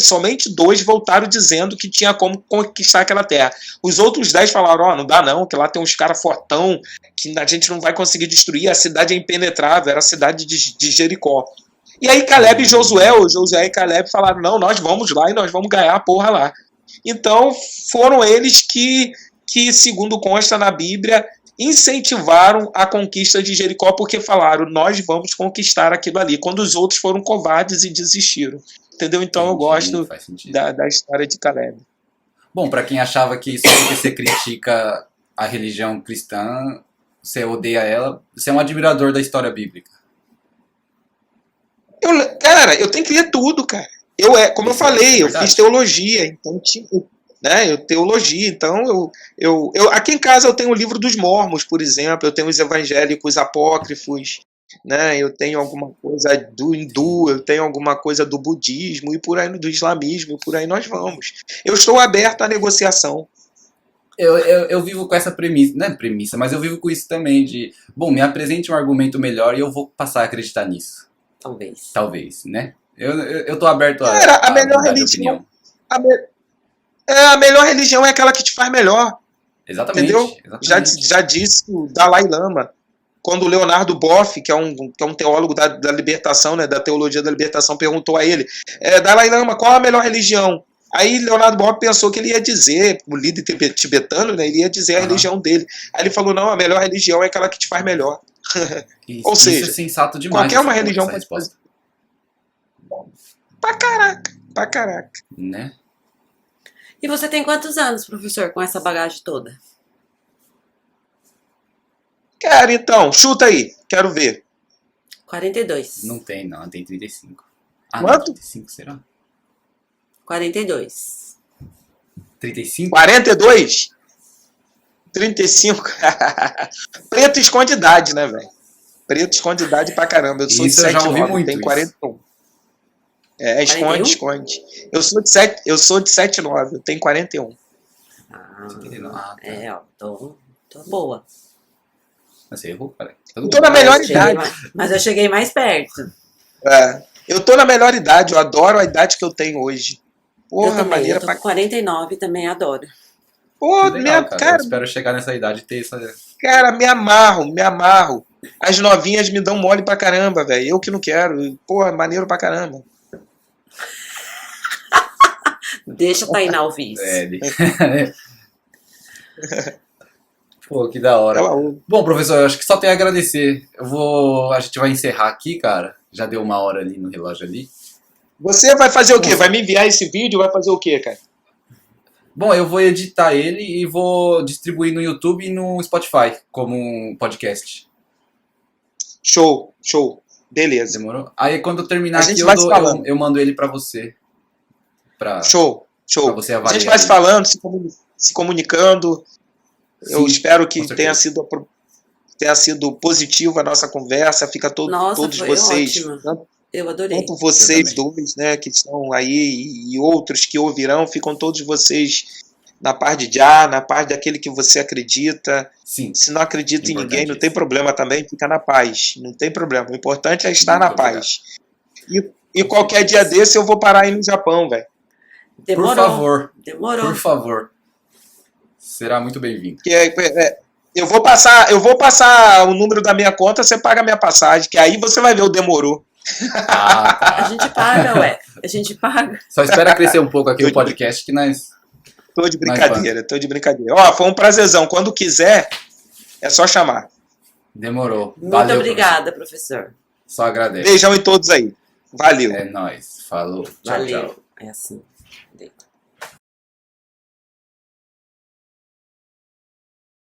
somente dois voltaram dizendo que tinha como conquistar aquela terra. Os outros 10 falaram, não dá não, que lá tem uns caras fortão, que a gente não vai conseguir destruir, a cidade é impenetrável, era a cidade de Jericó. E aí Caleb e Josué e Caleb falaram, não, nós vamos lá e nós vamos ganhar a porra lá. Então foram eles que segundo consta na Bíblia, incentivaram a conquista de Jericó porque falaram, nós vamos conquistar aquilo ali, quando os outros foram covardes e desistiram. Entendeu? Então eu gosto da história de Caleb. Bom, para quem achava que só porque você critica a religião cristã, você odeia ela, você é um admirador da história bíblica. Eu tenho que ler tudo, cara. Como eu falei, eu fiz teologia, então tipo, né, teologia, então aqui em casa eu tenho o livro dos Mormons, por exemplo, eu tenho os evangélicos apócrifos, né, eu tenho alguma coisa do hindu, eu tenho alguma coisa do budismo e por aí do islamismo, e por aí nós vamos. Eu estou aberto à negociação. Eu vivo com essa premissa, não é premissa, mas eu vivo com isso também de, bom, me apresente um argumento melhor e eu vou passar a acreditar nisso. Talvez. Talvez, né? Eu tô aberto a melhor religião. A melhor religião é aquela que te faz melhor. Exatamente. Entendeu? Exatamente. Já disse o Dalai Lama. Quando o Leonardo Boff, que é um teólogo da libertação, né, da teologia da libertação, perguntou a ele, Dalai Lama, qual a melhor religião? Aí Leonardo Boff pensou que ele ia dizer, o líder tibetano, né, ele ia dizer a religião dele. Aí ele falou, não, a melhor religião é aquela que te faz melhor. Ou seja, isso é sensato demais. Qualquer uma religião pode fazer. Pra caraca. Né? E você tem quantos anos, professor, com essa bagagem toda? Cara, então, chuta aí, quero ver. 42. Não tem, não, tem 35. Quanto? Não, 35, será? 42. 35? 42? 35? Preto esconde idade, né, velho? Preto esconde idade pra caramba. Eu sou de 79, tenho 41. Esconde. Eu sou de 79, eu tenho 41. Tá. Ó, tô boa. Você errou, cara. Eu tô na melhor idade. Mas eu cheguei mais perto. Eu tô na melhor idade, eu adoro a idade que eu tenho hoje. Porra, eu maneira tô com 49 também, adoro. Pô, legal, cara. Eu espero chegar nessa idade e ter essa... Cara, me amarro. As novinhas me dão mole pra caramba, velho. Eu que não quero. Porra, maneiro pra caramba. Deixa a Tainá ouvir isso. Pô, que da hora. Bom, professor, eu acho que só tenho a agradecer. A gente vai encerrar aqui, cara. Já deu 1 hora ali no relógio ali. Você vai fazer o quê? Vai me enviar esse vídeo? Vai fazer o quê, cara? Bom, eu vou editar ele e vou distribuir no YouTube e no Spotify como um podcast. Show. Beleza. Demorou? Aí quando eu terminar aqui, eu mando ele pra você. Show. Pra você avaliar. A gente vai se falando, se comunicando. Sim, eu espero que tenha sido positivo a nossa conversa. Fica todos vocês. Eu adorei. Tanto vocês dois, né, que estão aí, e outros que ouvirão, ficam todos vocês na paz de Já, na paz daquele que você acredita. Sim. Se não acredita em ninguém, não tem problema também, fica na paz. Não tem problema. O importante é estar na paz. E qualquer dia desse eu vou parar aí no Japão, velho. Por favor. Demorou. Por favor. Será muito bem-vindo. Eu vou passar o número da minha conta, você paga a minha passagem, que aí você vai ver o demorou. Tá. A gente paga, ué. A gente paga. Só espera crescer um pouco aqui o podcast que nós... Tô de brincadeira. Ó, foi um prazerzão. Quando quiser, é só chamar. Demorou. Muito obrigada, professor. Só agradeço. Beijão em todos aí. Valeu. É nóis. Falou. Valeu. Tchau. É assim.